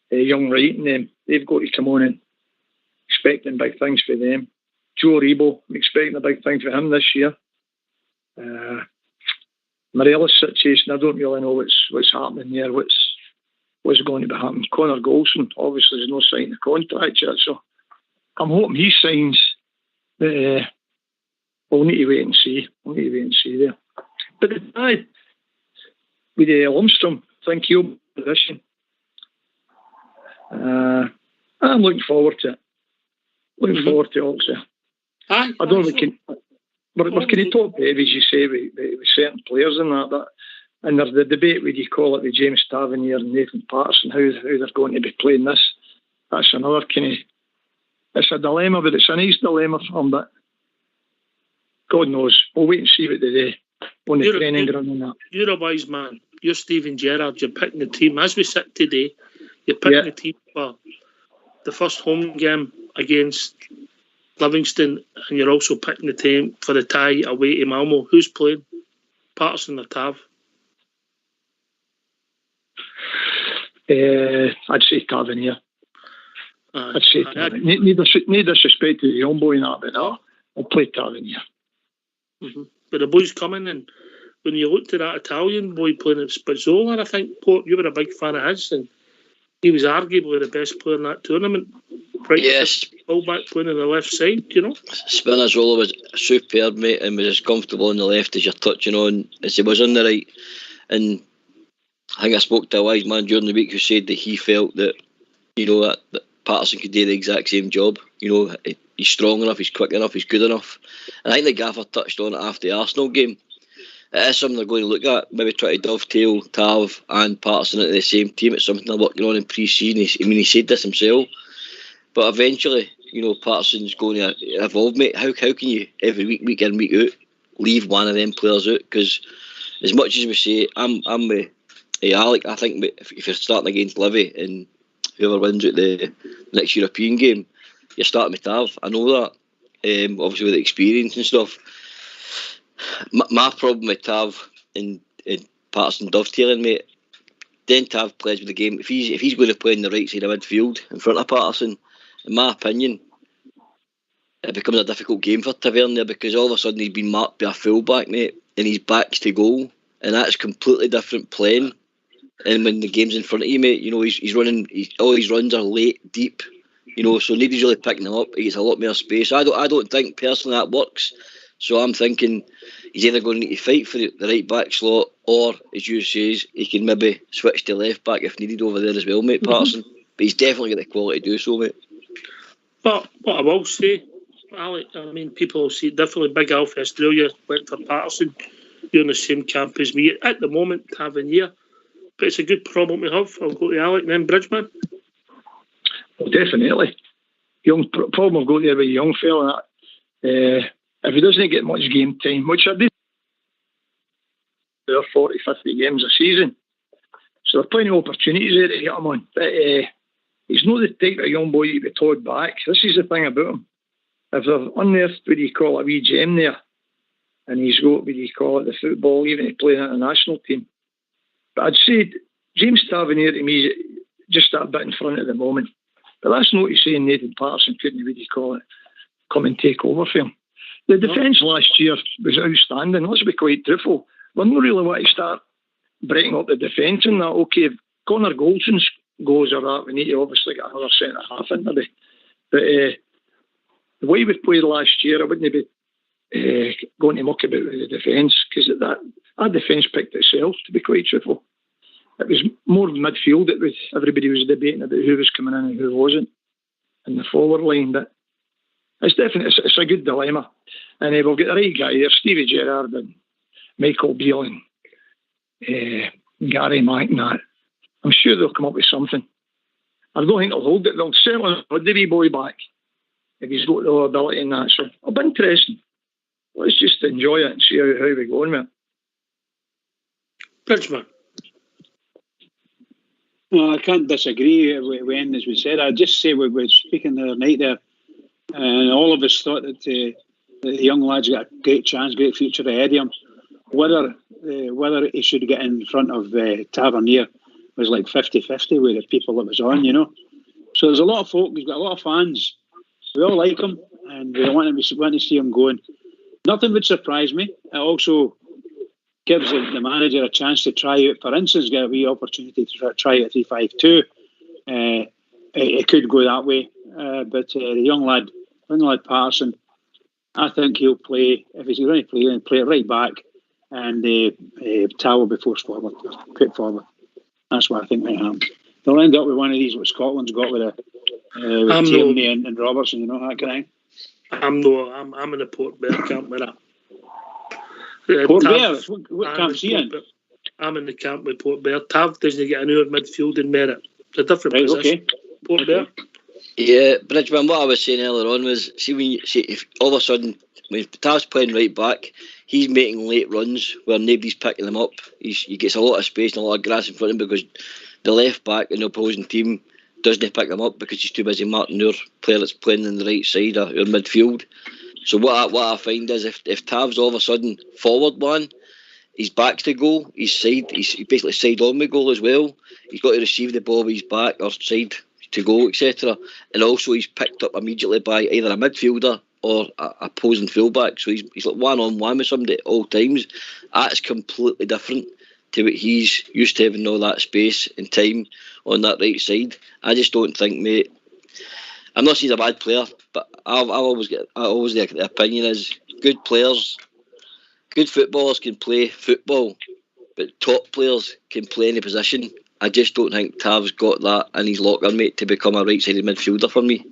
Speaker 6: Young Wright and them, they've got to come on and expecting big things for them. Joe Rebo, I'm expecting a big thing for him this year. Morelos' situation, I don't really know what's happening there, what's going to be happening. Connor Golson, obviously, there's no sign of contract yet, so I'm hoping he signs. We'll need to wait and see. There. But with Lundstrom, thank you for this. I'm looking forward to it. Forward to Oxley. I don't know. We're kind of top heavy, as you say, with certain players and that. But and there's the debate, would you call it, with James Tavernier and Nathan Patterson, how they're going to be playing this. That's another kind of. It's a dilemma, but it's a nice dilemma for them. But God knows. We'll wait and see what they do on the training ground and that.
Speaker 1: You're a wise man. You're Stephen Gerrard. You're picking the team as we sit today. You're picking the team for the first home game against Livingston, and you're also picking the team for the tie away to Malmo. Who's playing? Patterson or Tav?
Speaker 6: I'd say Tavernier. I'd say Tavernier. Need disrespect to the young boy in that, but no, I'll play Tavernier.
Speaker 1: Mm-hmm. But the boy's coming, and when you looked at that Italian boy playing at Spazzola, I think, Port, you were a big fan of his, and he was arguably the best player in that tournament. Right,
Speaker 2: yes.
Speaker 1: Fullback playing on the left side, you know.
Speaker 2: Spinazzola was superb, mate, and was as comfortable on the left as you're touching on as he was on the right. And I think I spoke to a wise man during the week who said that he felt that, you know, that Patterson could do the exact same job. You know, he's strong enough, he's quick enough, he's good enough. And I think the gaffer touched on it after the Arsenal game. It is something they're going to look at, maybe try to dovetail Tav and Patterson into the same team. It's something they're working on in pre-season. He said this himself. But eventually, you know, Patterson's going to evolve, mate. How can you, every week in, week out, leave one of them players out? Because as much as we say, I'm with Alec, I think if you're starting against Livy and whoever wins out the next European game, you're starting with Tav. I know that, obviously with the experience and stuff. My problem with Tav and Patterson dovetailing, mate, then Tav plays with the game. If he's going to play on the right side of midfield in front of Patterson, in my opinion, it becomes a difficult game for Tavernier because all of a sudden he's been marked by a fullback, mate, and he's back's to goal, and that's completely different playing. And when the game's in front of you, mate, you know, he's running. All his runs are late, deep. You know, so nobody's really picking him up. He gets a lot more space. I don't think personally that works. So I'm thinking he's either going to need to fight for the right back slot, or, as you say, he can maybe switch to left back if needed over there as well, mate, Patterson. But he's definitely got the quality to do so, mate. But
Speaker 1: what I will say, Alec, I mean, people will see it differently. Big Alfie Australia went for Patterson. You're in the same camp as me at the moment, Tavernier. But it's a good problem to have. I'll go to Alec and then Bridgman.
Speaker 6: Well, definitely. Problem I've got there with a young fella. If he doesn't get much game time, which I do, there are 40, 50 games a season, So there are plenty of opportunities there to get him on. But he's not the type of young boy to be towed back. This is the thing about him. If they're unearthed, what do you call it, a wee gem there, and he's got, what do you call it, the football, even to play in a national team. But I'd say James Tavernier to me is just that bit in front at the moment. But that's not to say Nathan Patterson couldn't, what do you call it, come and take over for him. The defence last year was outstanding. Let's be quite truthful. We don't really want to start breaking up the defence and that. Okay, if Connor Goldson goes or that, we need to obviously get another centre half in maybe. But the way we played last year, I wouldn't be going to muck about with the defence, because that defence picked itself, to be quite truthful. It was more midfield that everybody was debating about who was coming in and who wasn't in the forward line. But it's definitely it's a good dilemma. And we'll get the right guy there, Stevie Gerrard and Michael Beale and Gary McNatt. I'm sure they'll come up with something. I don't think they'll hold it. They'll certainly hold the wee boy back if he's got the ability in that. So it'll be interesting. Let's just enjoy it and see how we go on with it.
Speaker 1: Bridgman.
Speaker 3: No, I can't disagree with anything as we said. I'd just say we were speaking the other night there, and all of us thought that the young lad's got a great chance, great future ahead of him. Whether he should get in front of Tavernier was like 50-50 with the people that was on, you know. So there's a lot of folk, he's got a lot of fans. We all like him, and we want to see him going. Nothing would surprise me. It also gives the manager a chance to try out, for instance, get a wee opportunity to try out 3-5-2. It could go that way. But the young lad Patterson, I think he'll play, if he's going to play, he'll play it right back, and Tal will be forced forward, put forward. That's what I think might happen. They'll end up with one of these what Scotland's got with Tavernier and Robertson, you know, that kind of thing.
Speaker 1: I'm in the Port Bear camp with that.
Speaker 3: Port Bear? What camp's he in?
Speaker 1: I'm in the camp with Port Bear. Tav doesn't get another midfield in merit. It's a different position. Okay. Port Bear.
Speaker 2: Yeah, Bridgman, what I was saying earlier on was, if all of a sudden, when Tav's playing right back, he's making late runs where nobody's picking him up. He gets a lot of space and a lot of grass in front of him because the left back in the opposing team doesn't pick him up because he's too busy marking our player that's playing on the right side of our midfield. So what I find is if Tav's all of a sudden forward one, he's back to goal, he's basically side on with goal as well. He's got to receive the ball with his back or side to goal, etc. And also he's picked up immediately by either a midfielder or a opposing fullback. So he's like one-on-one with somebody at all times. That's completely different to what he's used to, having all that space and time on that right side. I just don't think, mate. I'm not saying he's a bad player, but I always get the opinion is good players, good footballers can play football, but top players can play any position. I just don't think Tav's got that in his locker, mate, to become a right-sided midfielder for me.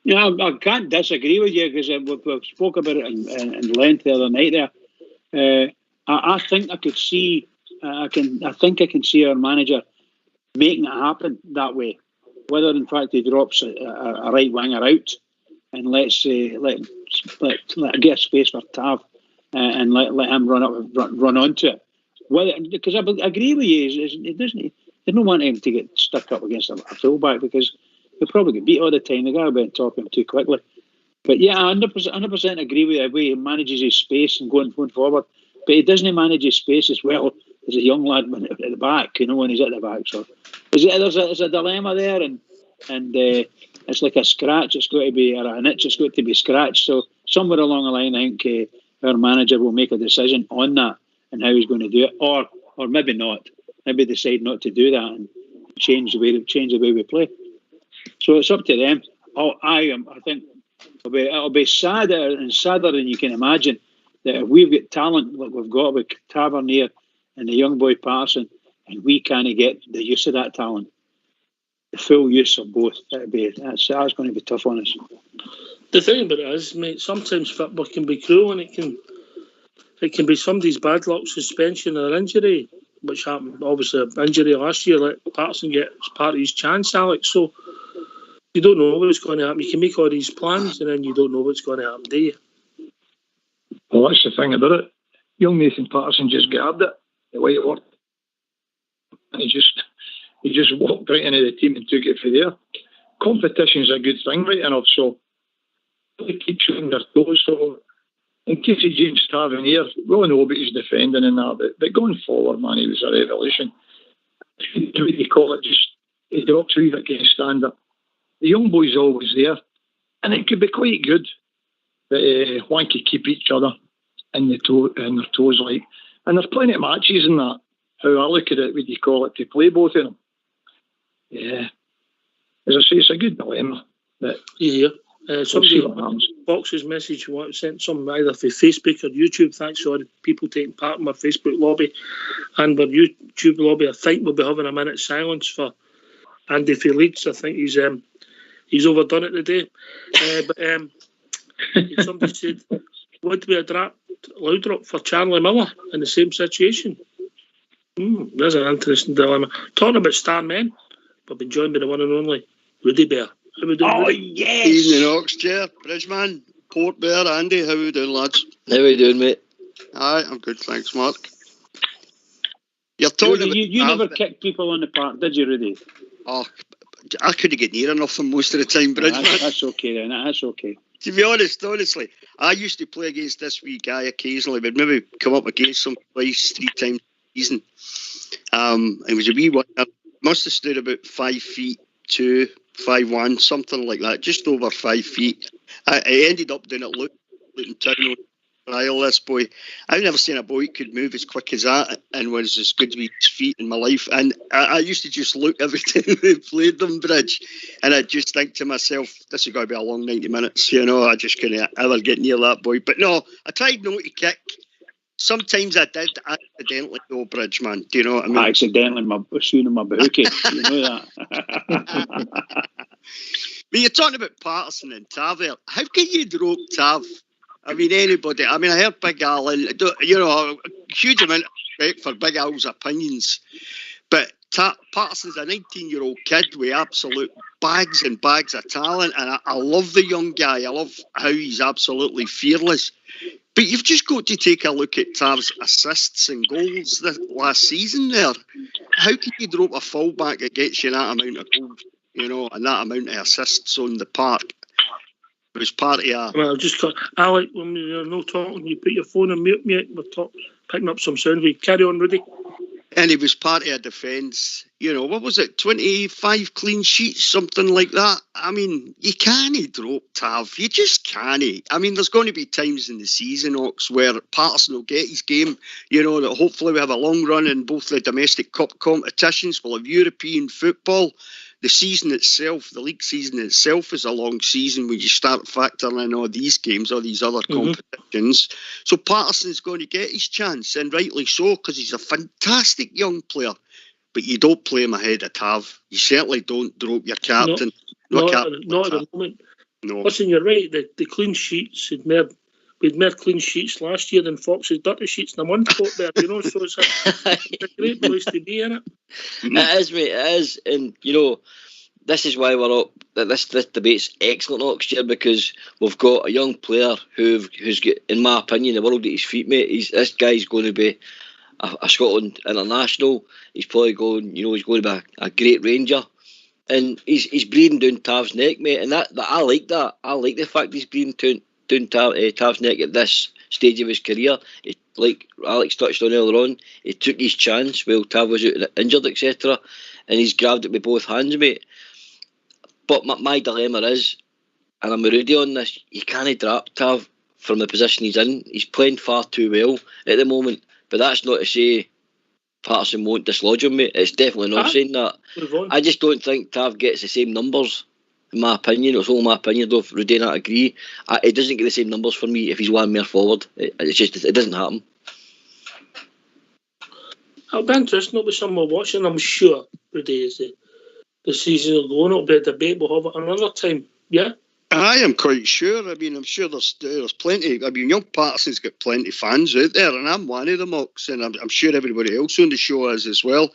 Speaker 3: Yeah, I can't disagree with you because we spoke about it in length the other night there. I think I could see. I think I can see our manager making it happen that way. Whether in fact he drops a right winger out and let get space for Tav and let him run onto it. Because I agree with you, there's no want him to get stuck up against a fullback because he'll probably get beat all the time. The guy will be on top of him too quickly. But yeah, I 100% agree with the way he manages his space and going forward. But he doesn't manage his space as well as a young lad at the back, you know, when he's at the back. So there's a dilemma there, and it's like a scratch. It's got to be, or an itch. It's got to be scratched. So somewhere along the line, I think our manager will make a decision on that and how he's going to do it, or maybe not. Maybe decide not to do that and change the way we play. So it's up to them. I think it'll be sadder and sadder than you can imagine that if we've got talent like we've got with Tavernier and the young boy Patterson, and we can't get the use of that talent, the full use of both. That's going to be tough on us.
Speaker 1: The thing about it is, mate, sometimes football can be cruel, and it can be somebody's bad luck, suspension or injury, which happened. Obviously, injury last year, let Patterson get part of his chance, Alex. So you don't know what's going to happen. You can make all these plans, and then you don't know what's going to happen, do you?
Speaker 6: Well, that's the thing about it. Young Nathan Patterson just grabbed it the way it worked. and he just walked right into the team and took it from there. Competition's a good thing, right enough, so they keep showing their toes. So in case of James Tavernier, we all know about his defending and that, but going forward, man, he was a revolution. What do you call it? Just he drops a wee bit against standard. The young boy's always there, and it could be quite good. But one could keep each other in their toes, like. And there's plenty of matches in that. How I look at it, what do you call it, to play both of them. Yeah, as I say, it's a good dilemma. But
Speaker 1: somebody Fox's message sent some either for Facebook or YouTube. Thanks to all the people taking part in my Facebook lobby and my YouTube lobby. I think we'll be having a minute's silence for Andy for Leeds. I think he's overdone it today. But somebody said, would we have loud drop for Charlie Miller in the same situation? There's an interesting dilemma. Talking about star men, we've been joined by the one and only Rudy Bear. How we doing, Rudy?
Speaker 7: Yes! Evening, Ox Chair, Bridgeman, Port Bear, Andy. How we doing, lads?
Speaker 2: How we doing, mate?
Speaker 7: Aye, I'm good, thanks, Mark. You're talking
Speaker 3: Rudy, you never kicked people on the park, did you, Rudy?
Speaker 7: Oh, I couldn't get near enough them most of the time, Bridgeman.
Speaker 3: That's okay then, that's okay.
Speaker 7: To be honest, honestly, I used to play against this wee guy occasionally, but maybe come up against him twice, 3 times a season. It was a wee one. I must have stood about 5'2", 5'1", something like that, just over 5 feet. I ended up doing it Luton Town. This boy, I've never seen a boy who could move as quick as that and was as good with his feet in my life. And I used to just look every time we played them, Bridge, and I'd just think to myself, this is going to be a long 90 minutes, I just couldn't ever get near that boy. But no, I tried not to kick. Sometimes I did accidentally though, Bridge, man. Do you know what I mean?
Speaker 3: Accidentally swinging my bookie. You know that.
Speaker 7: But you're talking about Patterson and Tav. How can you drop Tav? I mean, anybody. I mean, I heard Big Al, and a huge amount of respect for Big Al's opinions. But Patterson's a 19-year-old kid with absolute bags and bags of talent, and I love the young guy. I love how he's absolutely fearless. But you've just got to take a look at Tav's assists and goals this last season there. How can you drop a fullback that gets you that amount of goals, and that amount of assists on the park? It was part of a...
Speaker 1: Well, just Alec, when you're not talking, you put your phone on mute, mate. We're picking up some sound. We carry on, Rudy.
Speaker 7: And he was part of a defence, what was it, 25 clean sheets, something like that. I mean, you can't drop Tav. You just can't. I mean, there's going to be times in the season, Ox, where Patterson will get his game, that hopefully we have a long run in both the domestic cup competitions, we'll have European football. The season itself, the league season itself, is a long season when you start factoring in all these games, all these other competitions. So Patterson's going to get his chance, and rightly so, because he's a fantastic young player. But you don't play him ahead of Tav. You certainly don't drop your captain.
Speaker 1: Not at the moment.
Speaker 7: No.
Speaker 1: Listen, you're right. The clean sheets we'd more clean sheets last year than Fox's dirty sheets in a month. So it's a great place to be, isn't it?
Speaker 2: It is, mate. It is, and this is why we're up. This debate's excellent, Oxford, because we've got a young player who's got, in my opinion, the world at his feet, mate. This guy's going to be a Scotland international. He's probably going, he's going to be a great Ranger, and he's breathing down Tav's neck, mate. And that I like that. I like the fact he's breathing down Tav's neck at this stage of his career. Like Alex touched on earlier on, he took his chance while Tav was out injured, etc., and he's grabbed it with both hands, mate. But my dilemma is, and I'm Rudy on this, you can't drop Tav from the position he's in. He's playing far too well at the moment. But that's not to say Patterson won't dislodge him, mate. It's definitely not saying that. I just don't think Tav gets the same numbers, in my opinion. It's all my opinion, though, if Rudy and I agree. It doesn't get the same numbers for me if he's one more forward. It doesn't happen.
Speaker 1: It'll be interesting. It'll be someone watching, I'm sure, Rudy, as the season will go on. It'll be a debate. We'll have it another time. Yeah?
Speaker 7: I am quite sure. I mean, I'm sure there's plenty. I mean, young Patterson's got plenty of fans out there, and I'm one of them, Ox, and I'm sure everybody else on the show is as well.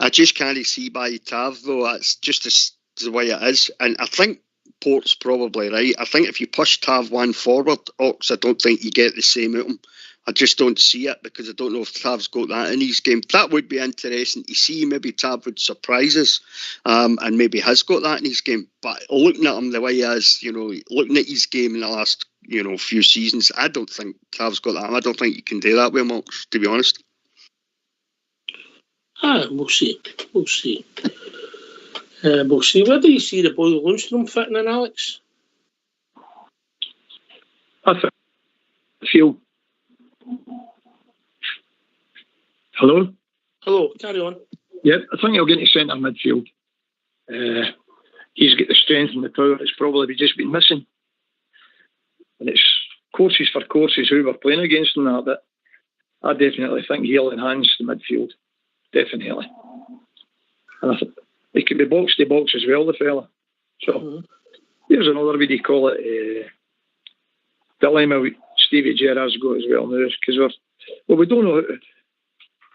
Speaker 7: I just can't see by Tav, though. That's just the way it is. And I think Port's probably right. I think if you push Tav one forward, Ox, I don't think you get the same out of him. I just don't see it because I don't know if Tav's got that in his game. That would be interesting to see. Maybe Tav would surprise us, and maybe has got that in his game. But looking at him the way he is, looking at his game in the last, few seasons, I don't think Tav's got that. I don't think you can do that with him, to be honest.
Speaker 1: We'll see. We'll see. We'll see. Where do you see the boy Lundstrom fitting in, Alex?
Speaker 6: I feel. Hello?
Speaker 1: Hello, carry on.
Speaker 6: Yeah, I think he'll get into centre midfield. He's got the strength and the power it's probably just been missing. And it's courses for courses who we're playing against and that, but I definitely think he'll enhance the midfield. Definitely. And I think he could be box to box as well, the fella. So, here's another, what do you call it, dilemma Stevie Gerrard's got as well now, because we don't know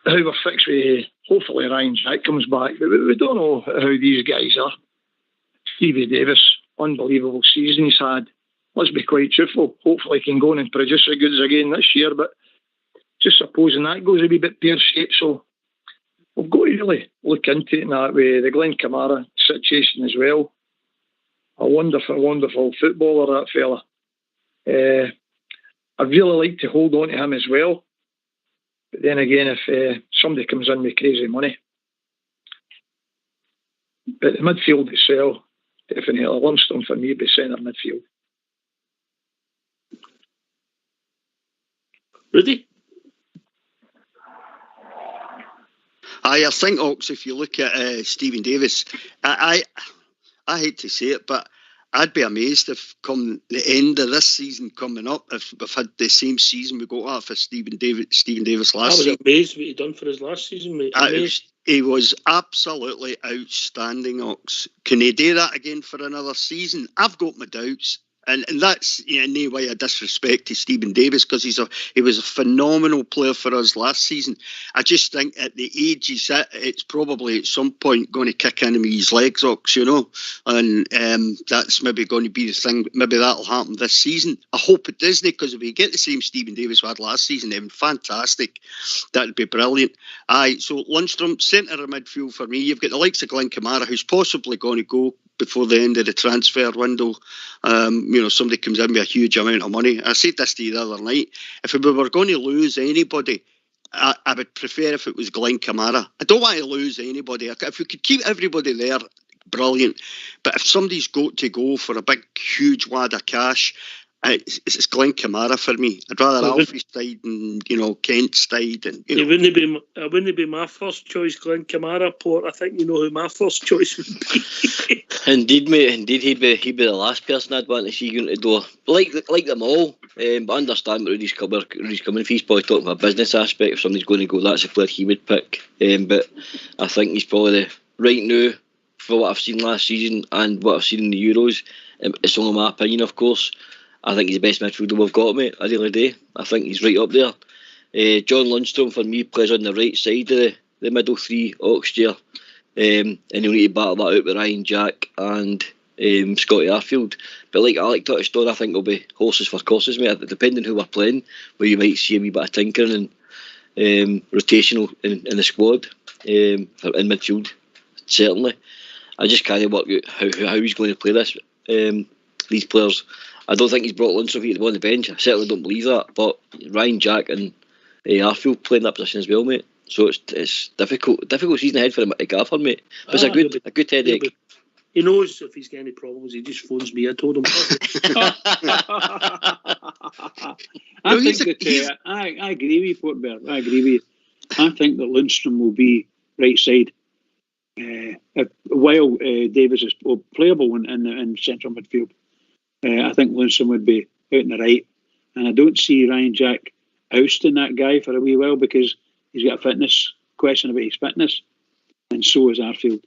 Speaker 6: how we're fixed with, hopefully Ryan Jack comes back, but we don't know how these guys are. Stevie Davis, unbelievable season he's had. Let's be quite truthful. Hopefully he can go on and produce the goods again this year, but just supposing that goes a wee bit pear-shaped, so we've got to really look into it in that way. The Glenn Kamara situation as well. A wonderful, wonderful footballer, that fella. I'd really like to hold on to him as well. But then again, if somebody comes in with crazy money. But the midfield itself, definitely Lundstrom for me would be centre midfield.
Speaker 1: Rudy?
Speaker 7: I think, Ox, if you look at Stephen Davis, I hate to say it, but I'd be amazed if come the end of this season coming up, if we've had the same season we got out for Stephen Davis last season.
Speaker 1: I was amazed what he done for his last season, mate.
Speaker 7: He was absolutely outstanding, Ox. Can he do that again for another season? I've got my doubts. And that's in no way a disrespect to Stephen Davis, because he was a phenomenal player for us last season. I just think at the age he's at, it's probably at some point going to kick in with his legs, Ox, and that's maybe going to be the thing. Maybe that'll happen this season. I hope it doesn't, because if we get the same Stephen Davis we had last season, then fantastic. That'd be brilliant. So Lundstrom, centre of midfield for me. You've got the likes of Glenn Kamara, who's possibly going to go before the end of the transfer window. Somebody comes in with a huge amount of money. I said this to you the other night. If we were going to lose anybody, I would prefer if it was Glenn Kamara. I don't want to lose anybody. If we could keep everybody there, brilliant. But if somebody's got to go for a big, huge wad of cash, it's Glenn Kamara for me. I'd rather Alfie's died and Kent's died. And
Speaker 1: it wouldn't be my first choice, Glenn Kamara. Port. I think you know who my first choice would be.
Speaker 2: Indeed, mate. Indeed, he'd be the last person I'd want to see going to the door. Like them all. But I understand what Rudy's coming. If he's probably talking about a business aspect, if somebody's going to go, that's a player he would pick. But I think he's probably right now, for what I've seen last season and what I've seen in the Euros. It's only my opinion, of course. I think he's the best midfielder we've got, mate. I really do. I think he's right up there. John Lundstrom, for me, plays on the right side of the middle three, Oxford. And he'll need to battle that out with Ryan Jack and Scotty Arfield. But like Alec touched on, I think it'll be horses for courses, mate. Depending who we're playing, where you might see a wee bit of tinkering and rotational in the squad, in midfield, certainly. I just can't work out how he's going to play this. These players, I don't think he's brought Lundstrom to on the bench. I certainly don't believe that. But Ryan Jack and Arfield playing that position as well, mate. So it's difficult season ahead for him at Gaffer, mate. But it's a good headache.
Speaker 1: He knows if he's got any problems, he just phones me. I told him.
Speaker 3: I agree with you, Portbear. I agree with you. I think that Lundstrom will be right side, while Davis is playable in central midfield. I think Lundstrom would be out in the right, and I don't see Ryan Jack ousting that guy for a wee while, because he's got a fitness question about his fitness, and so is Arfield.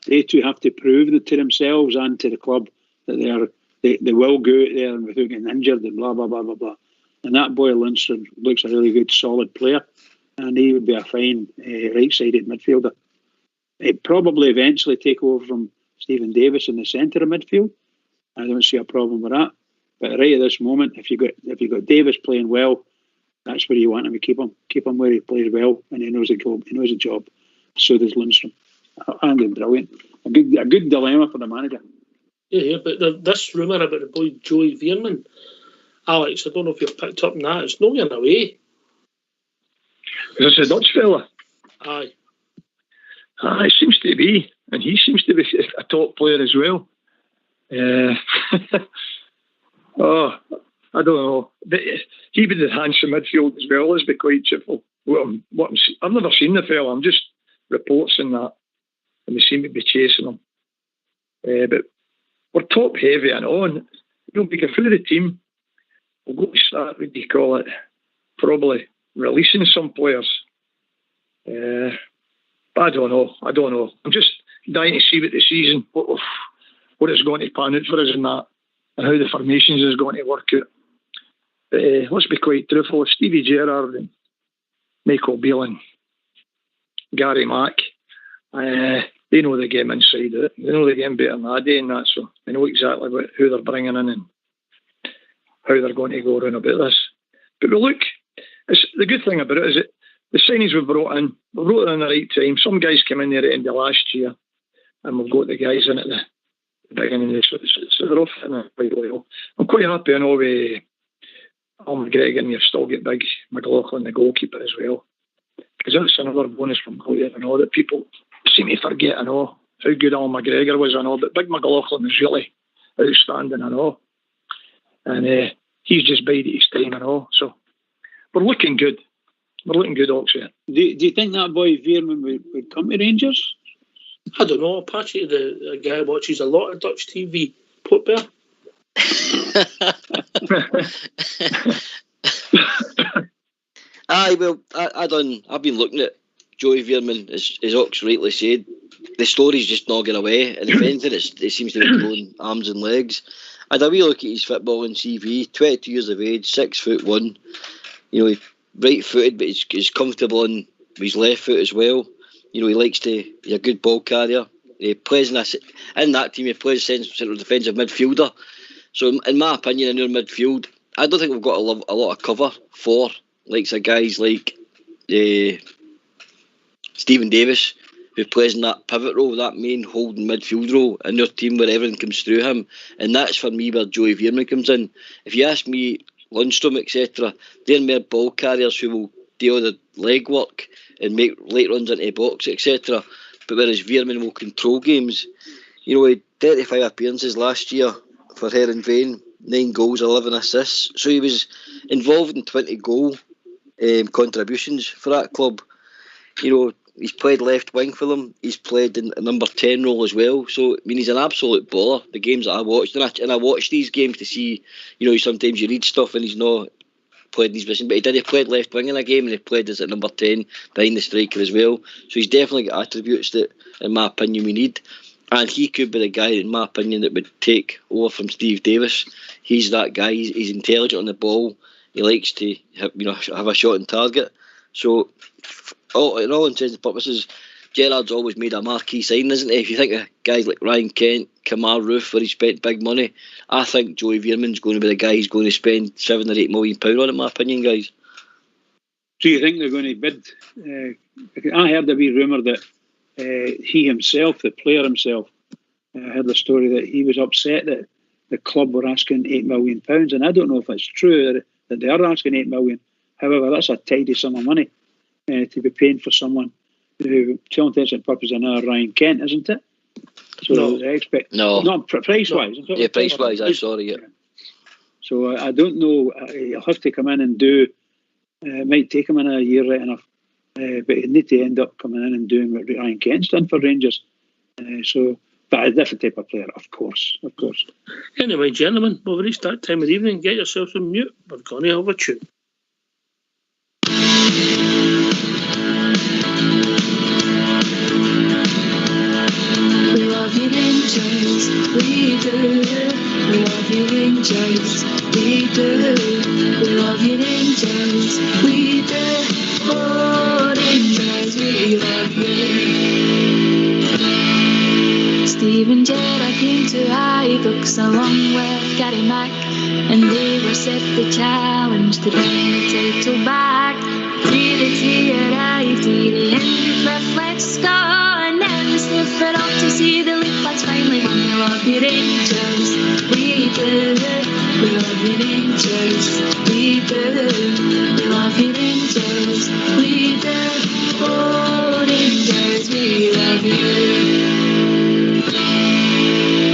Speaker 3: They two have to prove to themselves and to the club that they will go out there and without getting injured and blah blah blah blah blah. And that boy Lundstrom looks a really good, solid player, and he would be a fine right-sided midfielder. He'd probably eventually take over from Stephen Davis in the centre of midfield. I don't see a problem with that. But right at this moment, if you got Davis playing well, that's where you want him to keep him where he plays well and he knows the job. So does Lundstrom. I think it's brilliant. A good dilemma for the manager.
Speaker 1: Yeah, but this rumour about the boy Joey Veerman, Alex, I don't know if you've picked up on that. It's not going away.
Speaker 6: Is this a Dutch fella?
Speaker 1: Aye.
Speaker 6: It seems to be, and he seems to be a top player as well. Oh, I don't know. But he would enhance the midfield as well. Let's be quite truthful. I've never seen the fella. I'm just reports on that, and they seem to be chasing him. But we're top heavy and on. We go through the team. We'll go to start. What do you call it? Probably releasing some players. But I don't know. I'm just dying to see what the season, what it's going to pan out for us in that, and how the formations is going to work out. But let's be quite truthful. Stevie Gerrard and Michael Beale, Gary Mack, they know the game inside out. They know the game better than I do, and that, so they know exactly who they're bringing in and how they're going to go around about this. But look, the good thing about it is that the signings we brought in at the right time. Some guys came in there at the end of last year, and we've got the guys in at the beginning of this, so they're off in it quite well. I'm quite happy in all with Al McGregor, and you've still got Big McLaughlin, the goalkeeper, as well. Because that's another bonus from Clear, and all that people seem to forget, I know, how good Al McGregor was, I know, but Big McLaughlin was really outstanding, I know. And he's just bided his time, I know. So we're looking good. We're looking good, Oxford.
Speaker 3: Do you think that boy Veerman would come to Rangers?
Speaker 1: I don't know. Apparently the guy watches a lot of Dutch TV. Put there.
Speaker 2: Aye, well, I've been looking at Joey Veerman, as Ox rightly said. The story's just not going away, and if anything, it seems to be growing arms and legs. I had a wee look at his footballing CV. 22 years of age, 6'1". You know, he's right-footed, but he's comfortable on his left foot as well. You know, he's a good ball carrier. He plays in that team. He plays central defensive midfielder. So, in my opinion, in our midfield, I don't think we've got a lot of cover for guys like Stephen Davis, who plays in that pivot role, that main holding midfield role in our team where everything comes through him. And that's for me where Joey Veerman comes in. If you ask me, Lundstrom, etc., they're mere ball carriers who will do all the leg work and make late runs into the box, etc. But whereas Veerman will control games, you know, he had 35 appearances last year for Heerenveen, 9 goals, 11 assists. So he was involved in 20 goal contributions for that club. You know, he's played left wing for them. He's played in a number 10 role as well. So, I mean, he's an absolute baller, the games that I watched. And I watched these games to see, you know, sometimes you read stuff and he's not played in his position. But he played left wing in a game, and he played as at number 10 behind the striker as well. So he's definitely got attributes that, in my opinion, we need. And he could be the guy, in my opinion, that would take over from Steve Davis. He's that guy. He's intelligent on the ball. He likes to have a shot on target. So, in all intents and purposes, Gerrard's always made a marquee sign, isn't he? If you think of guys like Ryan Kent, Kamar Roof, where he spent big money, I think Joey Veerman's going to be the guy he's going to spend £7 or £8 million on, in my opinion, guys.
Speaker 3: Do you think they're going to bid? I heard a wee rumour that he himself, the player himself, heard the story that he was upset that the club were asking £8 million, and I don't know if it's true that they are asking £8 million. However, that's a tidy sum of money to be paying for someone who, to all intents and purposes, are now Ryan Kent, isn't it? So
Speaker 2: no.
Speaker 3: they expect
Speaker 2: not
Speaker 3: price-wise.
Speaker 2: No. Yeah, price-wise. I'm sorry. Yeah.
Speaker 3: So I don't know. He'll have to come in and do. It might take him in a year, right enough, but he'd need to end up coming in and doing what Ryan Kent's done for Rangers. But a different type of player, of course.
Speaker 1: Anyway, gentlemen, we've reached that time of the evening. Get yourselves on mute. We're going to have a tune.
Speaker 8: We love you Rangers, we do. We love you Rangers, we do. We love you Rangers, we do. Oh, Rangers, we love you. Stephen Gerrard came to Ibrox along with Gary Mack, and they were set the challenge to bring the title back. 3 days he arrived, he ended with let's go, and then we sniff it up to see the lead lads finally won. We love you Rangers, we do. We love you Rangers, we do. We love you Rangers, we do. Oh Rangers, we love you.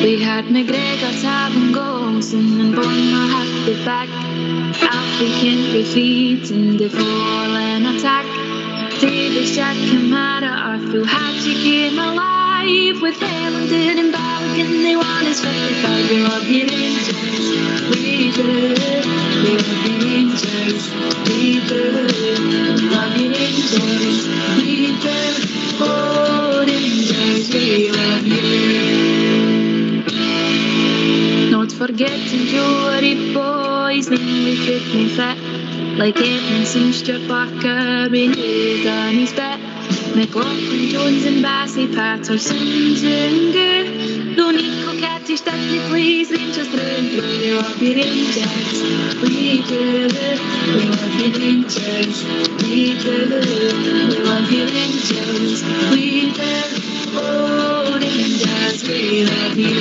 Speaker 8: We had McGregor, Tavernier, Golson and Bournemouth at the back. Alfie Kent defeat and the fallen attack. Davis, Jack, Kamara, Arthur Hatchie came alive with Hamilton and Balkan. They won his 55. We love you Rangers, we do. We love you Rangers, we do. We love you Rangers, we do. Oh Rangers, we love you. Not forgetting Jory boys, namely fit me fit. Like Edmondson, Stuart Barker, Reid on his bit. McLaughlin, Jones and Bassey, Patterson, Zungu. Though Nico Cattish technically Rangers through and through. We love you Rangers, we do. We love you Rangers, we do. We love you Rangers, we do. Oh Rangers, we love you.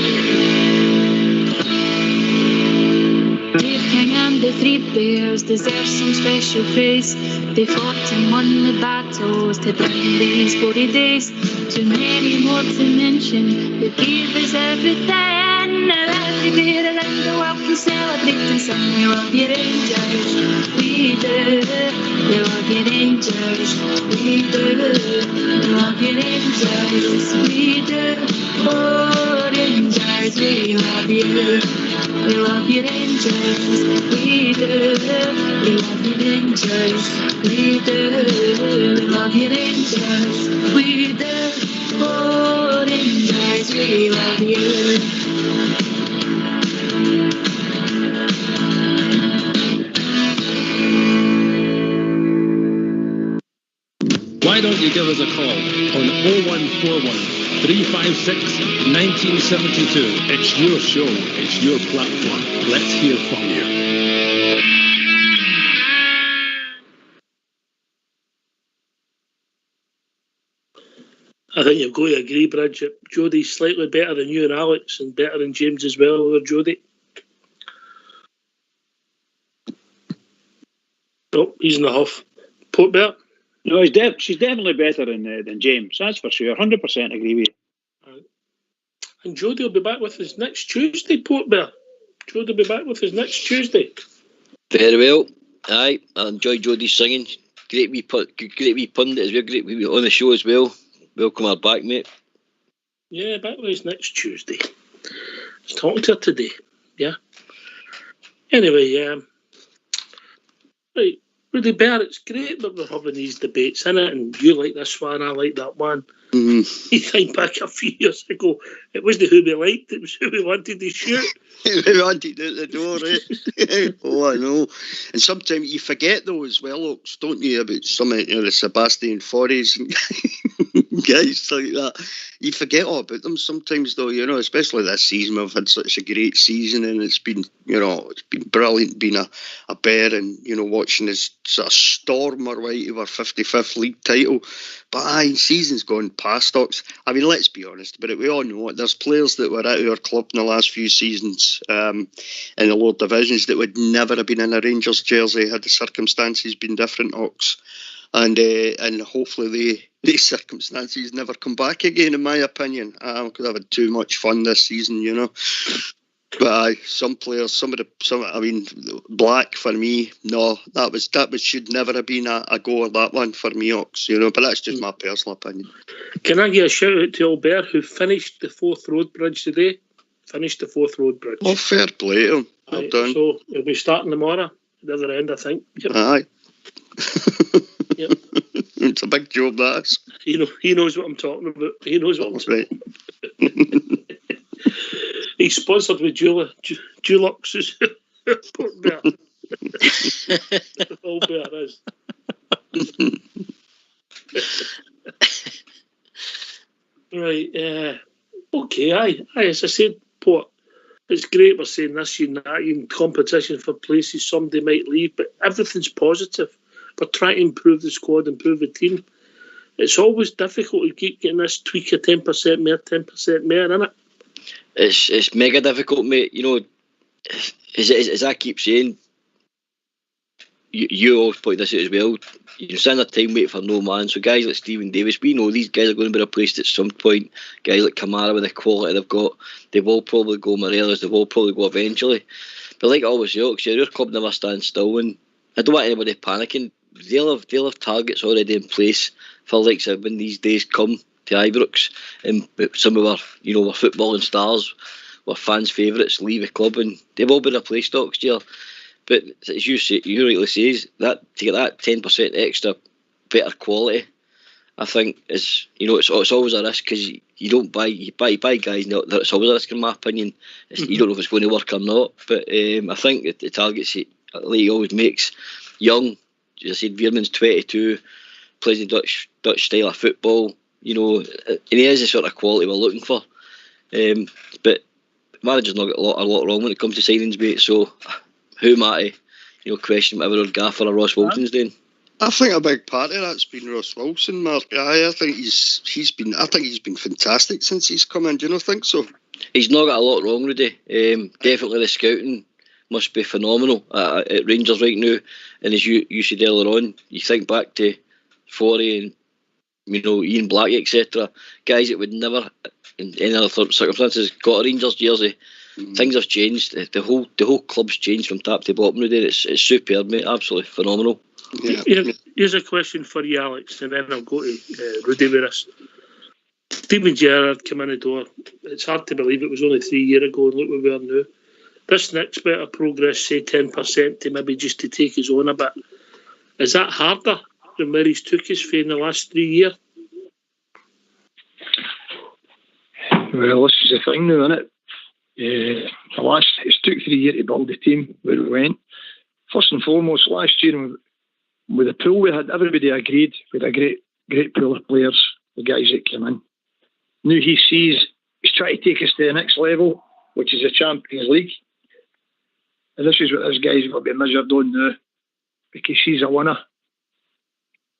Speaker 8: Dave King and the Three Bears deserve some special praise. They fought and won the battles to bring these 40 days. Too many more to mention, they gave us everything. Now every day around the world can celebrate and sing. We love you Rangers, we do. We love you Rangers, we do. We love you Rangers, we do. Oh Rangers, we love you. We love you Rangers, we do. We love you Rangers, we do. We love you Rangers, we do. Oh Rangers, we love you.
Speaker 4: Why don't you give us a call on 0141 356 1972. It's your show, it's your platform. Let's hear from you.
Speaker 1: I think you've got to agree, Bridget. Jodie's slightly better than you and Alex, and better than James as well, or Jodie. Oh, he's in the huff. Portbert?
Speaker 3: No, she's definitely better than James, that's for sure. 100% agree with you.
Speaker 1: And Jodie will be back with us next Tuesday, Portbert. Jodie will be back with us next Tuesday.
Speaker 2: Very well. Aye, I enjoy Jodie's singing. Great wee pundit as well. Great wee on the show as well. Welcome her back, mate.
Speaker 1: Yeah, back with us next Tuesday. I was talking to her today. Yeah. Anyway, right, Rudy Bear, it's great that we're having these debates in it, and you like this one, I like that one. You think back a few years ago, it wasn't who we liked, it was who we wanted to shoot.
Speaker 7: We wanted out the door, eh? Oh, I know. And sometimes you forget though as well, Oaks, don't you, about some of the Sebastian Forres and guys like that. You forget all about them sometimes though, especially this season. We've had such a great season, and it's been, it's been brilliant being a Bear and, watching this sort of storm our way to our 55th league title. But aye, season's gone past, Ox. I mean, let's be honest about it. We all know it. There's players that were at our club in the last few seasons in the lower divisions that would never have been in a Rangers jersey had the circumstances been different, Ox. And hopefully these circumstances never come back again, in my opinion. Because I've had too much fun this season, But aye, some players, I mean, Black for me, no, that should never have been a goal, that one for me, Ox, but that's just my personal opinion.
Speaker 1: Can I give a shout out to Albert, who finished the Forth Road Bridge today? Finished the Forth Road Bridge.
Speaker 7: Oh, fair play to him. Well done.
Speaker 1: So he'll be starting tomorrow, at the other end, I think. Yep.
Speaker 7: Aye.
Speaker 1: Yep.
Speaker 7: It's a big job, that is.
Speaker 1: He knows what I'm talking about. He knows what I'm saying.
Speaker 7: Right.
Speaker 1: He's sponsored with Dulux. Albert is. Right. Okay. Aye. As I said, Port, it's great we're saying this in competition for places, somebody might leave, but everything's positive. We're trying to improve the squad, improve the team. It's always difficult to keep getting this tweak of 10% more, 10% more, isn't it?
Speaker 2: It's mega difficult, mate. You know, as I keep saying, you always point this out as well. You spend a time waiting for no man. So guys like Stephen Davis, we know these guys are going to be replaced at some point. Guys like Kamara, with the quality they've got, they will probably go. Morelos, they will probably go eventually. But like I always say, your club never stands still, and I don't want anybody panicking. They'll have targets already in place for like when these days come to Ibrox, and some of our our footballing stars, our fans' favourites leave the club, and they've all been replaced next year. But as you rightly say, that to get that 10% extra better quality, I think is it's always a risk, because you don't buy guys. It's always a risk in my opinion. You don't know if it's going to work or not. But I think the targets like he always makes, young. As I said, Veerman's 22, plays the Dutch style of football. And he is the sort of quality we're looking for. But manager's not got a lot wrong when it comes to signings, mate. So who am I to question whatever our gaffer or Ross Wilson's doing?
Speaker 7: I think a big part of that's been Ross Wilson, Mark. I think he's been fantastic since he's come in. Do you not think so?
Speaker 2: He's not got a lot wrong, Rudy. Definitely the scouting must be phenomenal at Rangers right now. And as you said earlier on, you think back to Forey and Ian Black, etc. Guys that would never in any other circumstances got a Rangers jersey. Things have changed. The whole club's changed from top to bottom, Rudy. It's superb, mate. Absolutely phenomenal.
Speaker 1: Yeah. Here's a question for you, Alex, and then I'll go to Rudy with us. Steven Gerrard came in the door. It's hard to believe it was only 3 years ago, and look where we are now. This next bit of progress, say 10%, to maybe just to take his own a bit. Is that harder than where he's took us for in the last 3 years?
Speaker 6: Well, this is the thing now, isn't it? It took 3 years to build the team where we went. First and foremost, last year with the pool we had, everybody agreed with a great pool of players, the guys that came in. Now he's trying to take us to the next level, which is the Champions League. And this is what this guy's got to be measured on now, because he's a winner.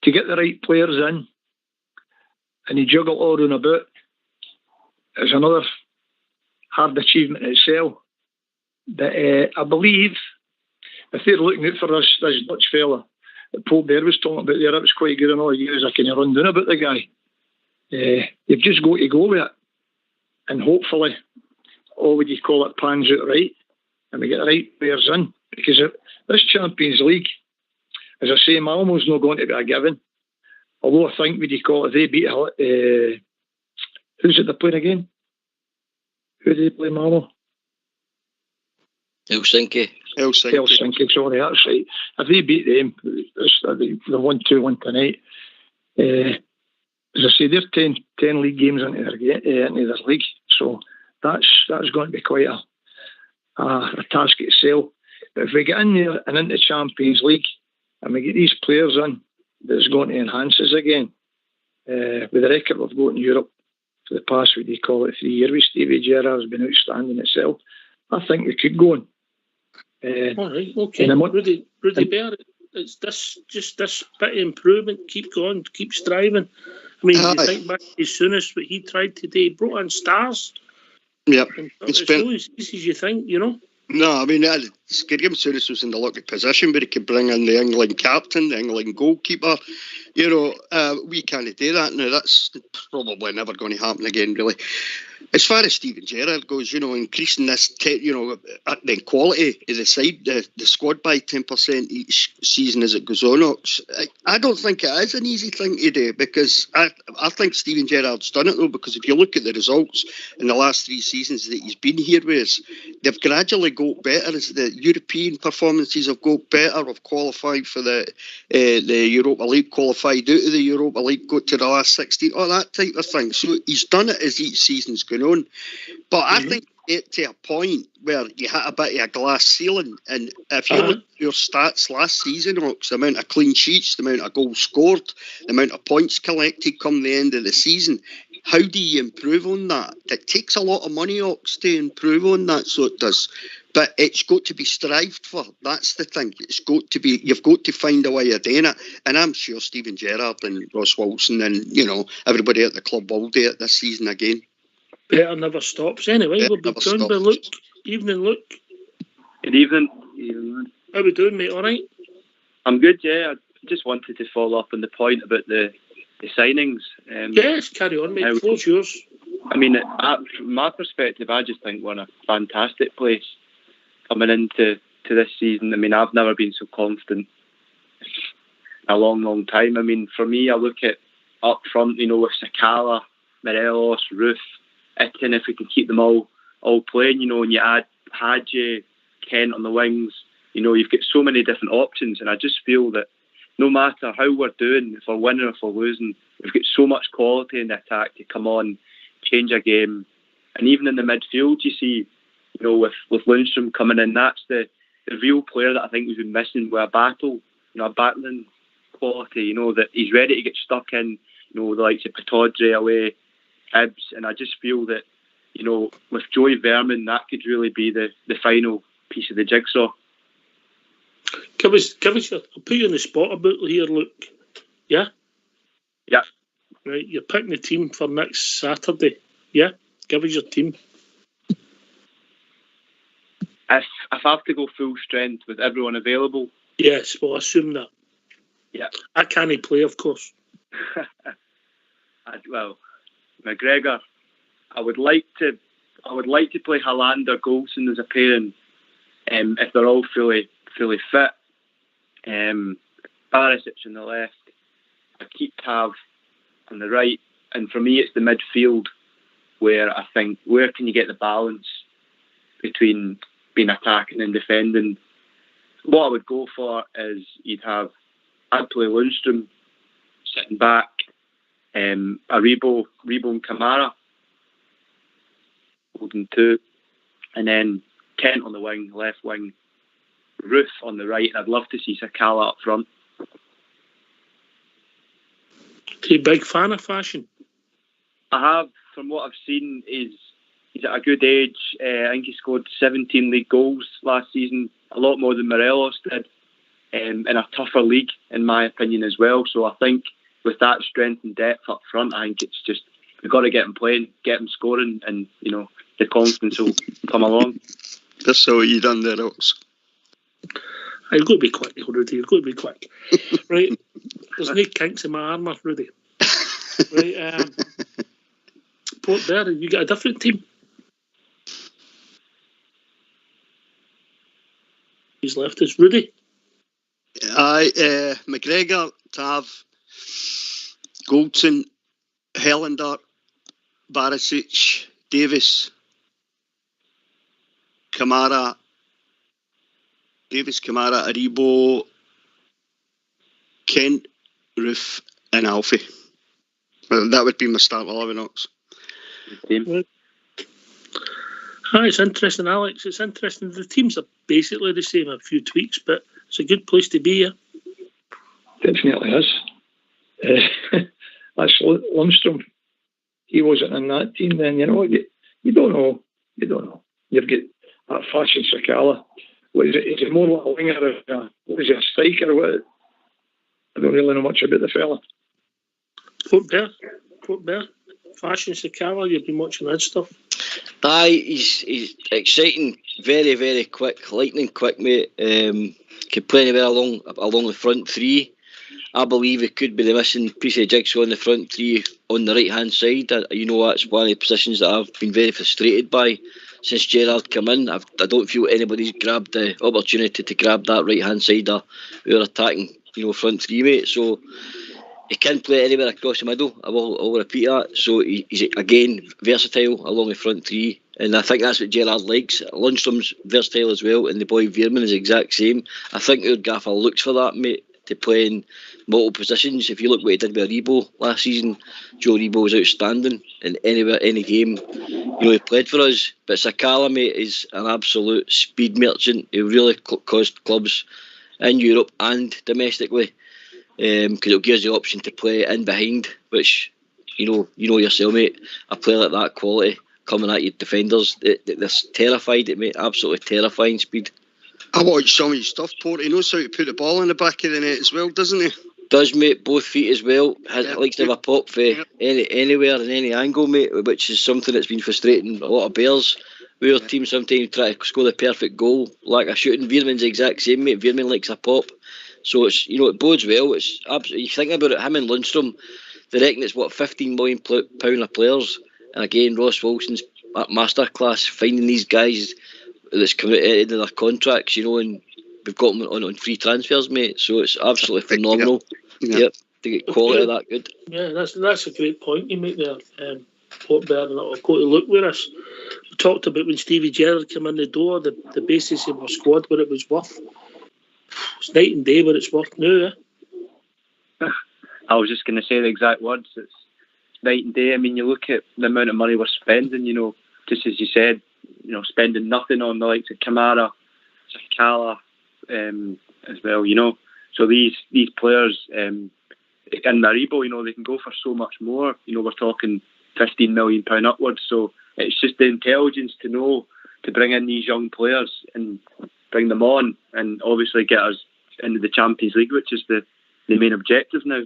Speaker 6: To get the right players in and he juggle all round about is another hard achievement in itself. That I believe, if they're looking out for this Dutch fella that Paul Bear was talking about there, that was quite good in all the years I can run down about the guy. You've just got to go with it, and hopefully pans out right, and we get the right players in, because this Champions League, as I say, Malmo's not going to be a given. Although I think if they beat who's it they're playing again? Who do they play, Malmo?
Speaker 2: Helsinki,
Speaker 6: sorry, that's right. If they beat them, they're 1-2 tonight. As I say, there's 10 league games into their league, so that's going to be quite a task itself. But if we get in there and into the Champions League and we get these players in, that's going to enhance us again. With the record we've got in Europe for the past, 3 years with Stevie Gerrard has been outstanding itself. I think we could go on.
Speaker 1: All right, okay. Rudy Bear, it's this bit of improvement. Keep going, keep striving. I mean, you think back to Souness, what he tried today, he brought in stars.
Speaker 7: Yeah,
Speaker 1: it's not as easy as you think,
Speaker 7: No, I mean, Graham Souness was in the lucky position where he could bring in the England captain, the England goalkeeper. We can't do that now. That's probably never going to happen again, really. As far as Steven Gerrard goes, increasing this, the quality of the side, the squad by 10% each season as it goes on, I don't think it is an easy thing to do, because I think Steven Gerrard's done it, though, because if you look at the results in the last 3 seasons that he's been here with us, they've gradually got better as the European performances have got better. We've qualified for the Europa League, qualified out of the Europa League, got to the last 16, all that type of thing. So he's done it as each season's going on. But I think get to a point where you hit a bit of a glass ceiling, and if you look at your stats last season, Ox, the amount of clean sheets, the amount of goals scored, the amount of points collected come the end of the season, how do you improve on that? It takes a lot of money, Ox, to improve on that, so it does. But it's got to be strived for. That's the thing. It's got to be. You've got to find a way of doing it. And I'm sure Stephen Gerrard and Ross Wilson and everybody at the club will do it this season again.
Speaker 1: Better never stops. Anyway, we'll be joined by Luke. Evening, Luke.
Speaker 9: Good evening.
Speaker 1: How we doing, mate? All right?
Speaker 9: I'm good. Yeah, I just wanted to follow up on the point about the signings.
Speaker 1: Yes, carry on, mate. The floor's yours.
Speaker 9: I mean, from my perspective, I just think we're in a fantastic place coming into this season. I mean, I've never been so confident in a long time. I mean, for me, I look at up front, with Sakala, Morelos, Roof, Itten, if we can keep them all playing, and you add Hadji, Kent on the wings, you've got so many different options, and I just feel that no matter how we're doing, if we're winning or if we're losing, we've got so much quality in the attack to come on, change a game. And even in the midfield, you see, with Lundstrom coming in, that's the real player that I think we've been missing with a battling quality, that he's ready to get stuck in, the likes of Patodre away, Hibs, and I just feel that, with Joey Veerman, that could really be the final piece of the jigsaw.
Speaker 1: Give us I'll put you on the spot a bit here, Luke. Yeah?
Speaker 9: Yeah.
Speaker 1: Right, you're picking the team for next Saturday. Yeah? Give us your team.
Speaker 9: If I have to go full strength with everyone available.
Speaker 1: Yes, we'll assume that.
Speaker 9: Yeah.
Speaker 1: I can't play, of course.
Speaker 9: Well, McGregor. I would like to play Haaland or Goldson as a pairing, if they're all fully fit. Barisic on the left. I keep Tav on the right, and for me, it's the midfield where I think where can you get the balance between being attacking and defending. What I would go for is I'd play Lundstrom sitting back, Rebo and Kamara holding two, and then Kent on the wing, left wing, Ruth on the right, and I'd love to see Sakala up front.
Speaker 1: Are you a big fan of Fashion?
Speaker 9: I have, from what I've seen, he's at a good age. I think he scored 17 league goals last season, a lot more than Morelos did, in a tougher league, in my opinion, as well. So I think with that strength and depth up front, I think it's just, we've got to get him playing, get him scoring, and, the confidence will come along.
Speaker 7: That's how you done there, Ox.
Speaker 1: You've got to be quick, Rudy. You've got to be quick. Right. There's no kinks in my armour, Rudy. Right. Port there, you got a different team. He's left us. Rudy?
Speaker 7: McGregor, Tav, Goldson, Helander, Barisic, Davis, Kamara, Aribo, Kent, Roof, and Alfie. Well, that would be my start 11, Ox.
Speaker 1: Right. It's interesting, Alex. It's interesting. The teams are basically the same, a few tweaks, but it's a good place to be here.
Speaker 6: Definitely is. That's Lundstrom. He wasn't in that team then. You don't know. You've got that Fashion Sakala. What is it? Is it more like a winger? What is it, a striker? What? I don't really know much about the fella.
Speaker 1: Port Bear. Fashion Sakala, you've been watching that stuff.
Speaker 2: Aye, he's exciting, very, very quick, lightning quick, mate. Can play anywhere along the front three. I believe it could be the missing piece of jigsaw on the front three on the right hand side. That's one of the positions that I've been very frustrated by since Gerrard came in. I don't feel anybody's grabbed the opportunity to grab that right hand side of our attacking, front three, mate. So he can play anywhere across the middle. I'll repeat that. So he's again versatile along the front three, and I think that's what Gerrard likes. Lundstrom's versatile as well, and the boy Veerman is the exact same. I think our gaffer looks for that, mate, to play in multiple positions. If you look what he did with Rebo last season, Joe Rebo was outstanding in any game he played for us. But Sakala, mate, is an absolute speed merchant. He really caused clubs in Europe and domestically, because it'll give us the option to play in behind, which you know yourself, mate. A player like that quality coming at your defenders, they're terrified. It mate, absolutely terrifying speed.
Speaker 7: I watched some of his stuff, Port. He knows how to put the ball in the back of the net as well, doesn't he?
Speaker 2: Does, mate, both feet as well. Likes to have a pop for anywhere and any angle, mate, which is something that's been frustrating a lot of Bears. Our team sometimes try to score the perfect goal, like a shooting. Veerman's the exact same, mate. Veerman likes a pop. So it's, it bodes well. It's absolutely, you think about it, him and Lundstrom, they reckon it's £15 million of players. And again, Ross Wilson's masterclass finding these guys that's committed to their contracts, and we've got them on free transfers, mate. So it's absolutely phenomenal. Yep, to get quality that good.
Speaker 1: Yeah, that's a great point you make there. Port Bernard will go to look with us. We talked about when Stevie Gerrard came in the door, the basis of our squad, what it was worth. It's night and day what it's worth now.
Speaker 9: I was just going to say the exact words. It's night and day. I mean, you look at the amount of money we're spending, just as you said, spending nothing on the likes of Kamara, Sakala, as well, So these players, and Maribo, they can go for so much more. We're talking £15 million upwards. So it's just the intelligence to know to bring in these young players and bring them on, and obviously get us into the Champions League, which is the main objective now.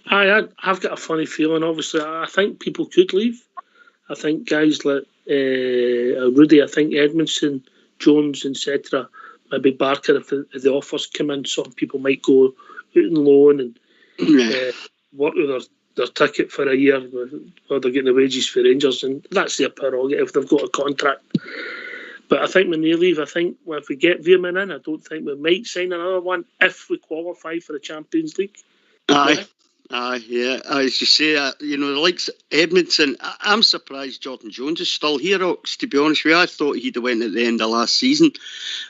Speaker 1: I've got a funny feeling. Obviously, I think people could leave. I think guys like Rudy, I think Edmondson, Jones, etc. Maybe Barker, if the offers come in, some people might go out on loan and work with their ticket for a year while they're getting the wages for Rangers, and that's their prerogative if they've got a contract. But I think when they leave, if we get Veerman in, I don't think we might sign another one if we qualify for the Champions League.
Speaker 7: Aye, yeah. As you say, the likes of Edmondson, I'm surprised Jordan Jones is still here, Ox, to be honest with you. I thought he'd have went at the end of last season,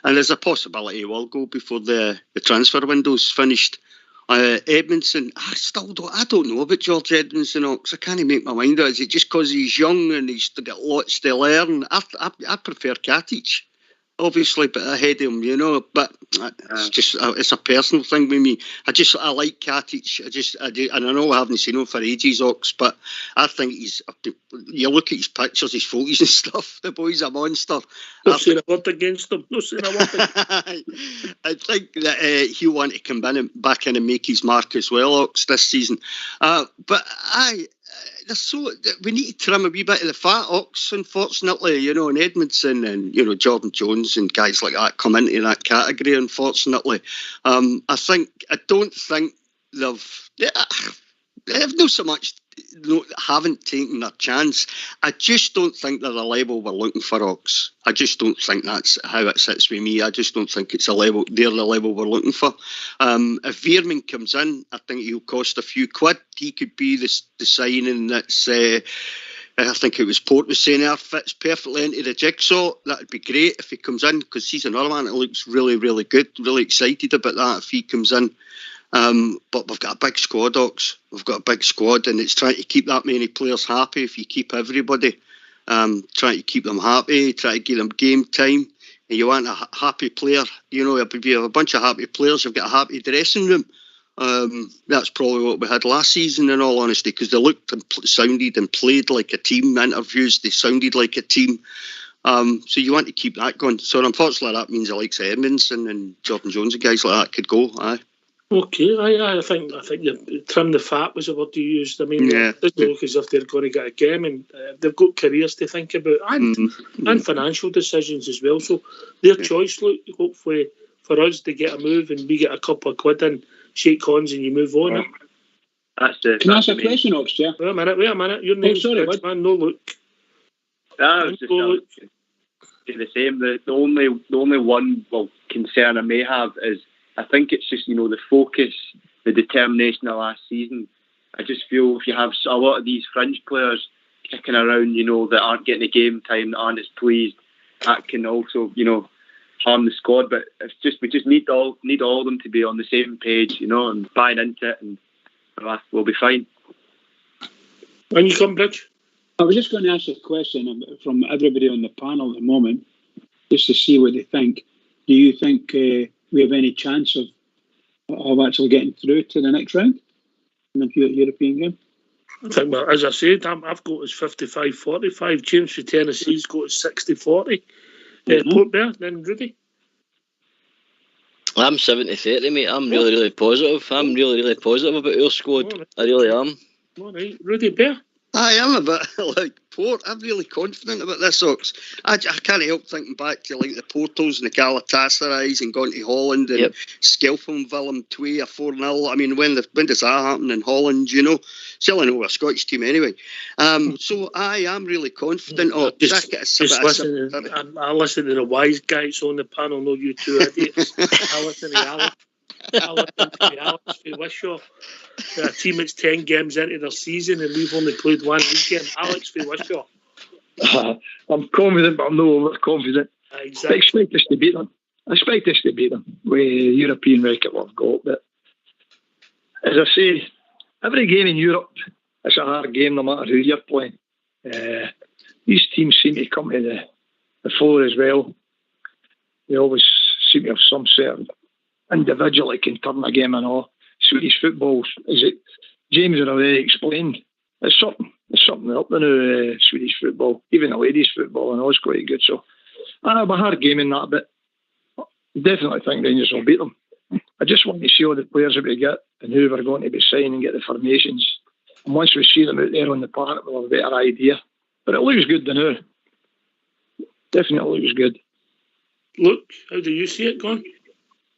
Speaker 7: and there's a possibility he will go before the transfer window's finished. Edmondson, I don't know about George Edmondson, Ox. I can't make my mind up. Is it just because he's young and he's got lots to learn? I prefer Katic, obviously, but ahead of him, but it's a personal thing with me. I like Katic. I do, and I know I haven't seen him for ages, Ox, but I think you look at his pictures, his photos and stuff, the boy's a monster.
Speaker 1: Not saying a word against him.
Speaker 7: I think that he'll want to come back in and make his mark as well, Ox, this season. But we need to trim a wee bit of the fat, Ox, unfortunately, and Edmondson and, Jordan Jones and guys like that come into that category, unfortunately. I don't think they've not so much haven't taken their chance. I just don't think they're the level we're looking for, Ox. I just don't think that's how it sits with me. I just don't think it's they're the level we're looking for. If Veerman comes in, I think he'll cost a few quid. He could be the signing that's I think it was Port was saying there, fits perfectly into the jigsaw. That'd be great if he comes in, because he's another man that looks really, really good. Really excited about that if he comes in. But we've got a big squad, Ox. We've got a big squad, and it's trying to keep that many players happy. If you keep everybody, trying to keep them happy, try to give them game time, and you want a happy player. If you have a bunch of happy players, you've got a happy dressing room. That's probably what we had last season, in all honesty, because they looked and sounded and played like a team. Interviews, they sounded like a team. So you want to keep that going. So unfortunately, that means the likes of Edmondson and Jordan Jones and guys like that could go. Aye.
Speaker 1: Okay, I think you trim the fat was the word you used. I mean, they look as if they're going to get a game, and they've got careers to think about, and financial decisions as well. So their choice, look, hopefully for us to get a move and we get a couple of quid and shake hands and you move on.
Speaker 3: Can I ask a question, Ox? Yeah.
Speaker 1: Wait a minute. Your name's man. No, look.
Speaker 9: I was just the same. The only one concern I may have is, I think it's just, the focus, the determination of last season. I just feel if you have a lot of these fringe players kicking around, that aren't getting the game time, that aren't as pleased, that can also, harm the squad. But it's just we just need all of them to be on the same page, and buying into it, and we'll be fine.
Speaker 1: When you come, Bridge?
Speaker 3: I was just going to ask a question from everybody on the panel at the moment, just to see what they think. Do you think we have any chance of actually getting through to the next round? in the European game?
Speaker 1: I think, well, as I said, I've got as 55-45. James for Tennessee's got as 60-40. Port Bear, then Rudy.
Speaker 2: I'm 70-30, mate. I'm really positive. I'm really positive about our squad. Right. I really am.
Speaker 1: All right, Rudy Bear.
Speaker 7: I am a bit like Port. I'm really confident about this, Ox. I can't help thinking back to like the Portos and the Galatasarays and going to Holland and Skelfham, Willem 2 or 4-0. I mean, when does that happen in Holland, you know? Still, I know we're a Scottish team anyway. So I am really confident. I
Speaker 1: listen to the wise guys on the panel, not you two idiots. I listen to Alex. Alex for Wishaw. A team that's 10 games into their season and we've only played one weekend. Alex for Wishaw.
Speaker 6: I'm confident, but I'm not overconfident.
Speaker 1: Exactly.
Speaker 6: I expect us to beat them. With the European record we've got. But as I say, every game in Europe is a hard game no matter who you're playing. These teams seem to come to the fore as well. They always seem to have some certain individual that can turn a game and all. Swedish football, James had already explained, it's something up the new Swedish football, even the ladies football, and all is quite good. So it'll be a hard game in that, but definitely think Rangers will beat them. I just want to see all the players that we get and who we're going to be signing and get the formations. And once we see them out there on the park, we'll have a better idea. But it looks good now. Definitely looks good.
Speaker 1: Look, how do you see it going?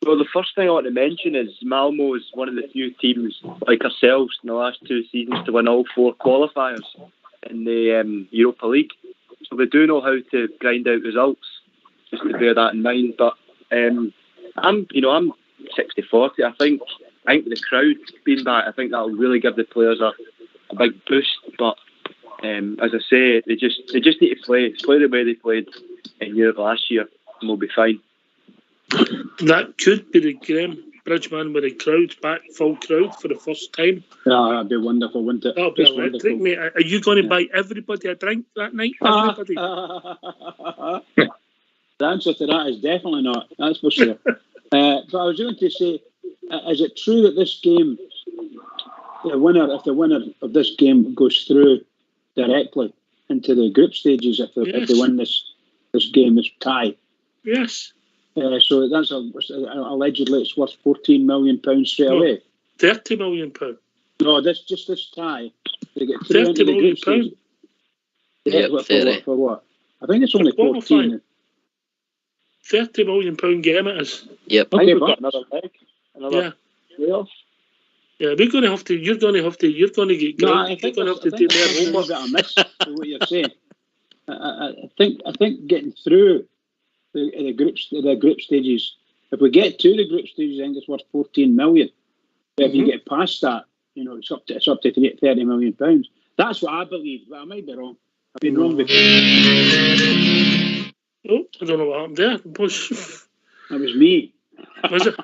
Speaker 9: Well, the first thing I want to mention is Malmo is one of the few teams like ourselves in the last 2 seasons to win all 4 qualifiers in the Europa League. So we do know how to grind out results, just to bear that in mind. But I'm 60-40. I think with the crowd being back, I think that'll really give the players a big boost. But as I say, they just need to play the way they played in Europe last year, and we'll be fine.
Speaker 1: That could be the game, Bridgeman, with the crowd back, full crowd for the first time.
Speaker 3: Yeah, that'd be wonderful, wouldn't it?
Speaker 1: That'll be electric, mate. Are you going to buy everybody a drink that night? Everybody?
Speaker 3: The answer to that is definitely not. That's for sure. But I was going to say, is it true that this game, if the winner of this game goes through directly into the group stages, if they win this game, this tie?
Speaker 1: Yes.
Speaker 3: So that's allegedly it's worth £14 million straight away.
Speaker 1: £30 million.
Speaker 3: No, this tie. They get
Speaker 1: £30 million.
Speaker 3: For what? I think it's only 14.
Speaker 1: £30 million game it is.
Speaker 2: Yep.
Speaker 9: I think we've got another leg. Playoff.
Speaker 1: Yeah, we're going to have to. You're going to get.
Speaker 3: No, I think you're going to have to do their homework. I miss what you're saying. I think getting through the group stages. If we get to the group stages, I think it's worth 14 million. But if you get past that, it's up to £30 million. That's what I believe, but I might be wrong. I've been wrong before.
Speaker 1: Oh, I don't know what happened there.
Speaker 3: That was me.
Speaker 1: Was it?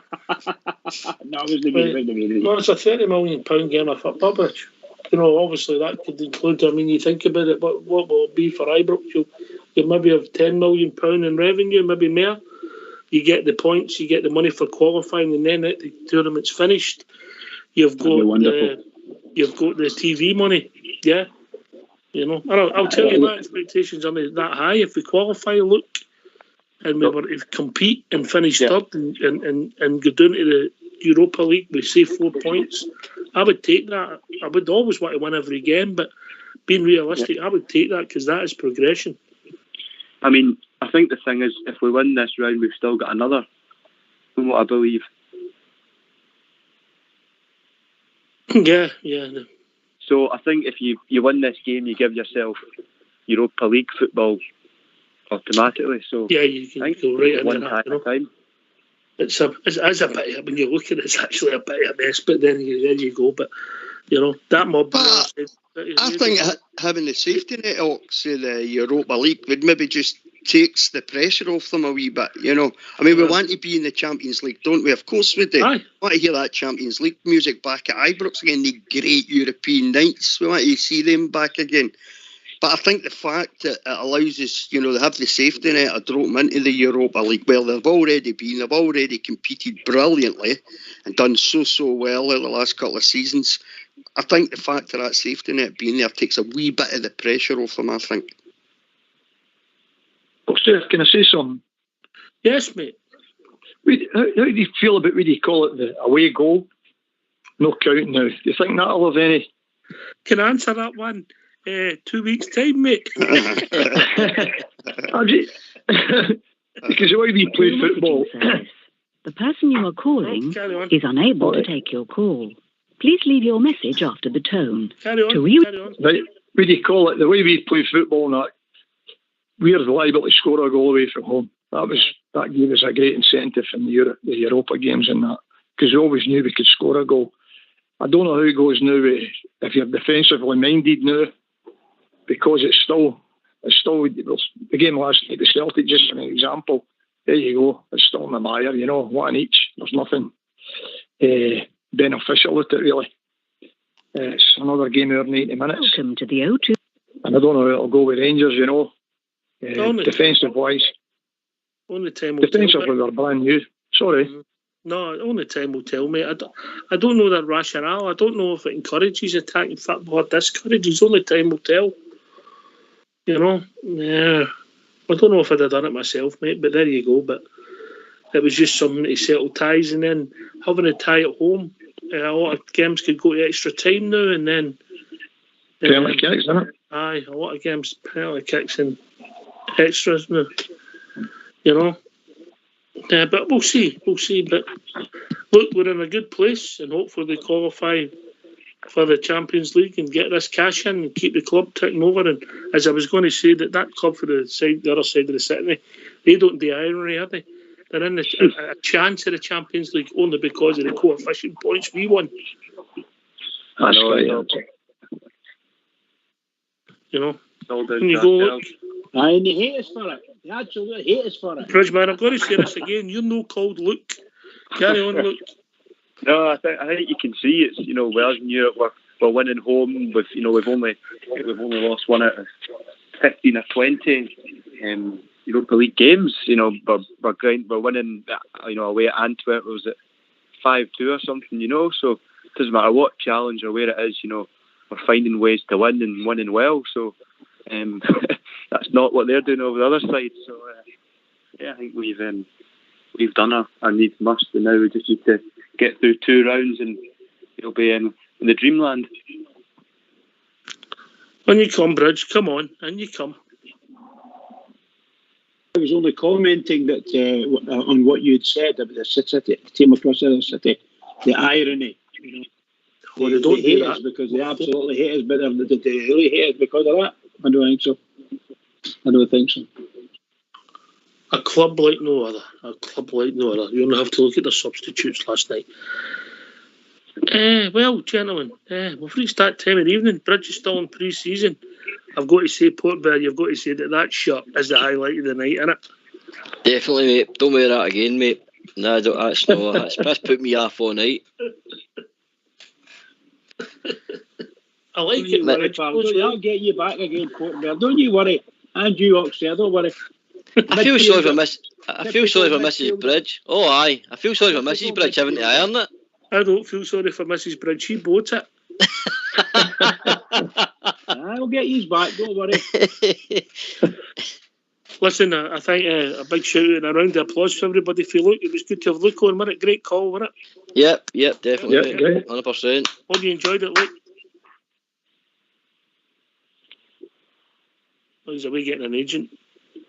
Speaker 3: No, it was the me.
Speaker 1: Well, it's a £30 million game of Bubbridge. Obviously that could include. I mean, you think about it. What will it be for Ibrox? You maybe have £10 million in revenue, maybe more. You get the points, you get the money for qualifying, and then the tournament's finished. You've got the TV money. Yeah, I'll tell you, my expectations are not that high. If we qualify, and we were to compete and finish third and go down to the Europa League, we say 4 points. I would take that. I would always want to win every game, but being realistic, I would take that because that is progression.
Speaker 9: I mean, I think the thing is, if we win this round, we've still got another, from what I believe.
Speaker 1: Yeah.
Speaker 9: So I think if you win this game, you give yourself Europa League football automatically. So
Speaker 1: yeah, you can go right in
Speaker 9: one
Speaker 1: that.
Speaker 9: time.
Speaker 1: It's a bit, when you look at it, it's actually a bit of a mess. But then there you go. But that mob.
Speaker 7: I think having the safety net Ox in the Europa League would maybe just takes the pressure off them a wee bit. I mean, we want to be in the Champions League, don't we? Of course we do.
Speaker 1: Aye.
Speaker 7: We want to hear that Champions League music back at Ibrox again. The great European nights. We want to see them back again. But I think the fact that it allows us, they have the safety net to drop them into the Europa League, well, they've already competed brilliantly and done so well in the last couple of seasons. I think the fact of that safety net being there takes a wee bit of the pressure off them, I think.
Speaker 6: Oh, Steph, can I say something?
Speaker 1: Yes, mate.
Speaker 6: How do you feel about, what do you call it, the away goal? No counting now. Do you think that'll have any?
Speaker 1: Can I answer that one? 2 weeks' time, mate.
Speaker 6: Because the way we play football...
Speaker 10: The person you are calling is unable to take your call. Please leave your message after the tone.
Speaker 1: Carry on.
Speaker 6: Right, what do you call it? The way we play football and that, we're liable to score a goal away from home. That gave us a great incentive in the Europa games and that, because we always knew we could score a goal. I don't know how it goes now if you're defensively minded now, because it's still the game last night, the Celtic, just an example. There you go. It's still in the mire, you know, one each. There's nothing beneficial with it, really. It's another game over 90 minutes.
Speaker 10: Welcome to the O2.
Speaker 6: And I don't know how it'll go with Rangers, you know, defensive-wise.
Speaker 1: Only time will
Speaker 6: defensively,
Speaker 1: tell.
Speaker 6: they're brand new. Sorry.
Speaker 1: No, only time will tell, mate. I don't know their rationale. I don't know if it encourages attacking football or discourages. Only time will tell. You know? Yeah. I don't know if I'd have done it myself, mate, but there you go. But it was just something to settle ties, and then having a tie at home, a lot of games could go to extra time now, and then...
Speaker 6: penalty kicks, isn't it?
Speaker 1: Aye, a lot of games, penalty kicks and extras now. You know? But we'll see. But look, we're in a good place, and hopefully they qualify for the Champions League and get this cash in and keep the club ticking over. And as I was going to say, that club for the other side of the city, they don't do irony, are they? They're in a chance of the Champions League only because of the coefficient points we won.
Speaker 6: That's right.
Speaker 1: You know,
Speaker 9: when
Speaker 1: you go look.
Speaker 3: Aye, and they hate us for it. They absolutely hate us for it.
Speaker 1: Bridgeman, I'm going to say this again. You're no called Luke. Carry on, Luke.
Speaker 9: No, I think you can see it's, you know, whereas in Europe we're winning home with, you know, we've only lost one out of 15 or 20 Europa League games. You know, we're winning, you know, away at Antwerp. Was it 5-2 or something? You know, so it doesn't matter what challenge or where it is. You know, we're finding ways to win and winning well. So that's not what they're doing over the other side. So yeah, I think we've done our needs must, and now we just need to get through 2 rounds and it'll be in the dreamland.
Speaker 1: When you come, Bridge, come on, and you come.
Speaker 3: I was only commenting that on what you'd said about the city, team across the other city, the irony. You know,
Speaker 1: they don't
Speaker 3: hate us because they absolutely hate us, but they really hate us because of that. I don't think so.
Speaker 1: A club like no other. You only have to look at the substitutes last night. Well, gentlemen, we've reached that time of the evening. Bridge is still in pre-season. I've got to say, Port Vale, you've got to say that shirt is the highlight of the night, isn't it?
Speaker 2: Definitely, mate. Don't wear that again, mate. No, that's put me off all night.
Speaker 1: I like it, Bridge.
Speaker 3: I'll get you back again, Port Vale. Don't you worry. And you, Oxford, don't worry.
Speaker 2: I feel sorry for Mrs. Bridge. Oh, aye. I feel sorry for Mrs. Bridge having to iron it.
Speaker 1: I don't feel sorry for Mrs. Bridge. She bought it.
Speaker 3: I'll get you back. Don't worry.
Speaker 1: Listen, I think a big shout out and a round of applause for everybody for Luke. It was good to have Luke on, wasn't it? Great call, wasn't
Speaker 2: it? Yep, definitely.
Speaker 6: Yep, great.
Speaker 2: 100%.
Speaker 1: Hope you enjoyed it, Luke. Oh, he's away getting an agent.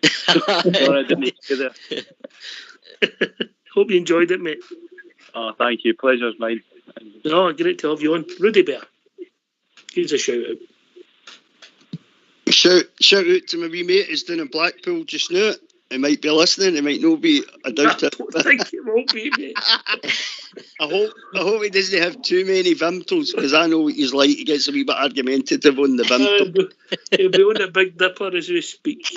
Speaker 9: Sorry, I didn't need to do that.
Speaker 1: Hope you enjoyed it, mate.
Speaker 9: Oh, thank you. Pleasure's mine.
Speaker 1: No, great to have you on. Rudy Bear, give us a shout out.
Speaker 7: Shout out to my wee mate who's down in Blackpool just now. He might be listening, he might not be. I doubt it.
Speaker 1: I think he won't be, mate.
Speaker 7: I hope he doesn't have too many Vimtles, because I know what he's like. He gets a wee bit argumentative on the Vimtle.
Speaker 1: He'll be on the Big Dipper as we speak.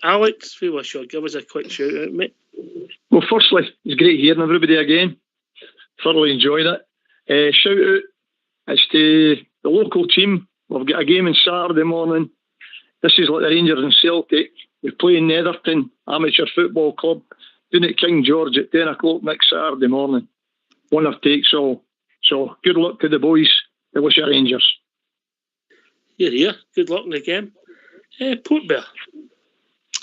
Speaker 1: Alex, give us a quick shout out, mate.
Speaker 6: Well, firstly, it's great hearing everybody again. Thoroughly enjoyed it. Shout out, it's to the local team. We've got a game on Saturday morning. This is like the Rangers and Celtic. We play in Netherton Amateur Football Club down at King George at 10 o'clock next Saturday morning. Winner takes all. So good luck to the boys, the Wishaw Rangers.
Speaker 1: Here. Good luck in the game. Port Bear.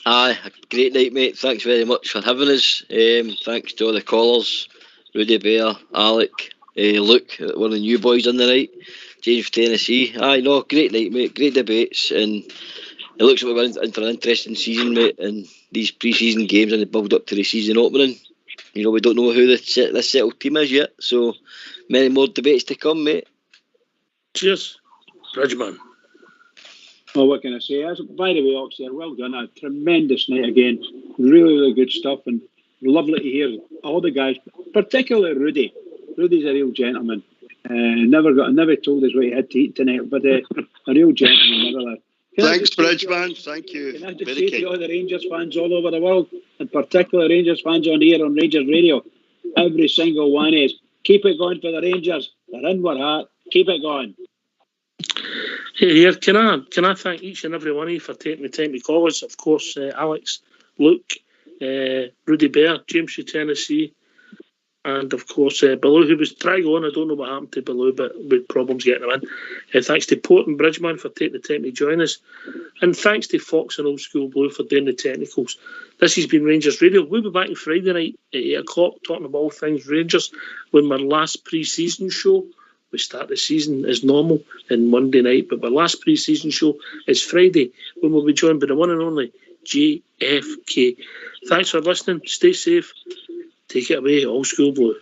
Speaker 2: Aye, a great night, mate. Thanks very much for having us. Thanks to all the callers, Rudy Bear, Alec, Luke, one of the new boys on the night, James from Tennessee. Aye, no, great night, mate. Great debates, and it looks like we're in for an interesting season, mate. And these pre-season games and the build up to the season opening. You know, we don't know who this settled team is yet, so many more debates to come, mate.
Speaker 1: Cheers, Bridgman.
Speaker 3: Well, what can I say? By the way, Oxley, well done. A tremendous night again. Really, really good stuff, and lovely to hear all the guys, particularly Rudy. Rudy's a real gentleman. Never told us what he had to eat tonight, but a real gentleman.
Speaker 7: Thanks, Bridgman. Thank you.
Speaker 3: Can I just say to all the Rangers fans all over the world, and particularly Rangers fans on here on Rangers Radio, every single one is, keep it going for the Rangers. They're in our heart. Keep it going.
Speaker 1: Here, can I thank each and every one of you for taking the time to call us? Of course, Alex, Luke, Rudy Bear, James from Tennessee, and of course Baloo, who was trying on. I don't know what happened to Baloo, but with problems getting him in. Thanks to Port and Bridgman for taking the time to join us, and thanks to Fox and Old School Blue for doing the technicals. This has been Rangers Radio. We'll be back on Friday night at 8 o'clock talking about all things Rangers when our last pre-season show. We start the season as normal on Monday night, but our last pre-season show is Friday when we'll be joined by the one and only JFK. Thanks for listening. Stay safe. Take it away, Old School Blue.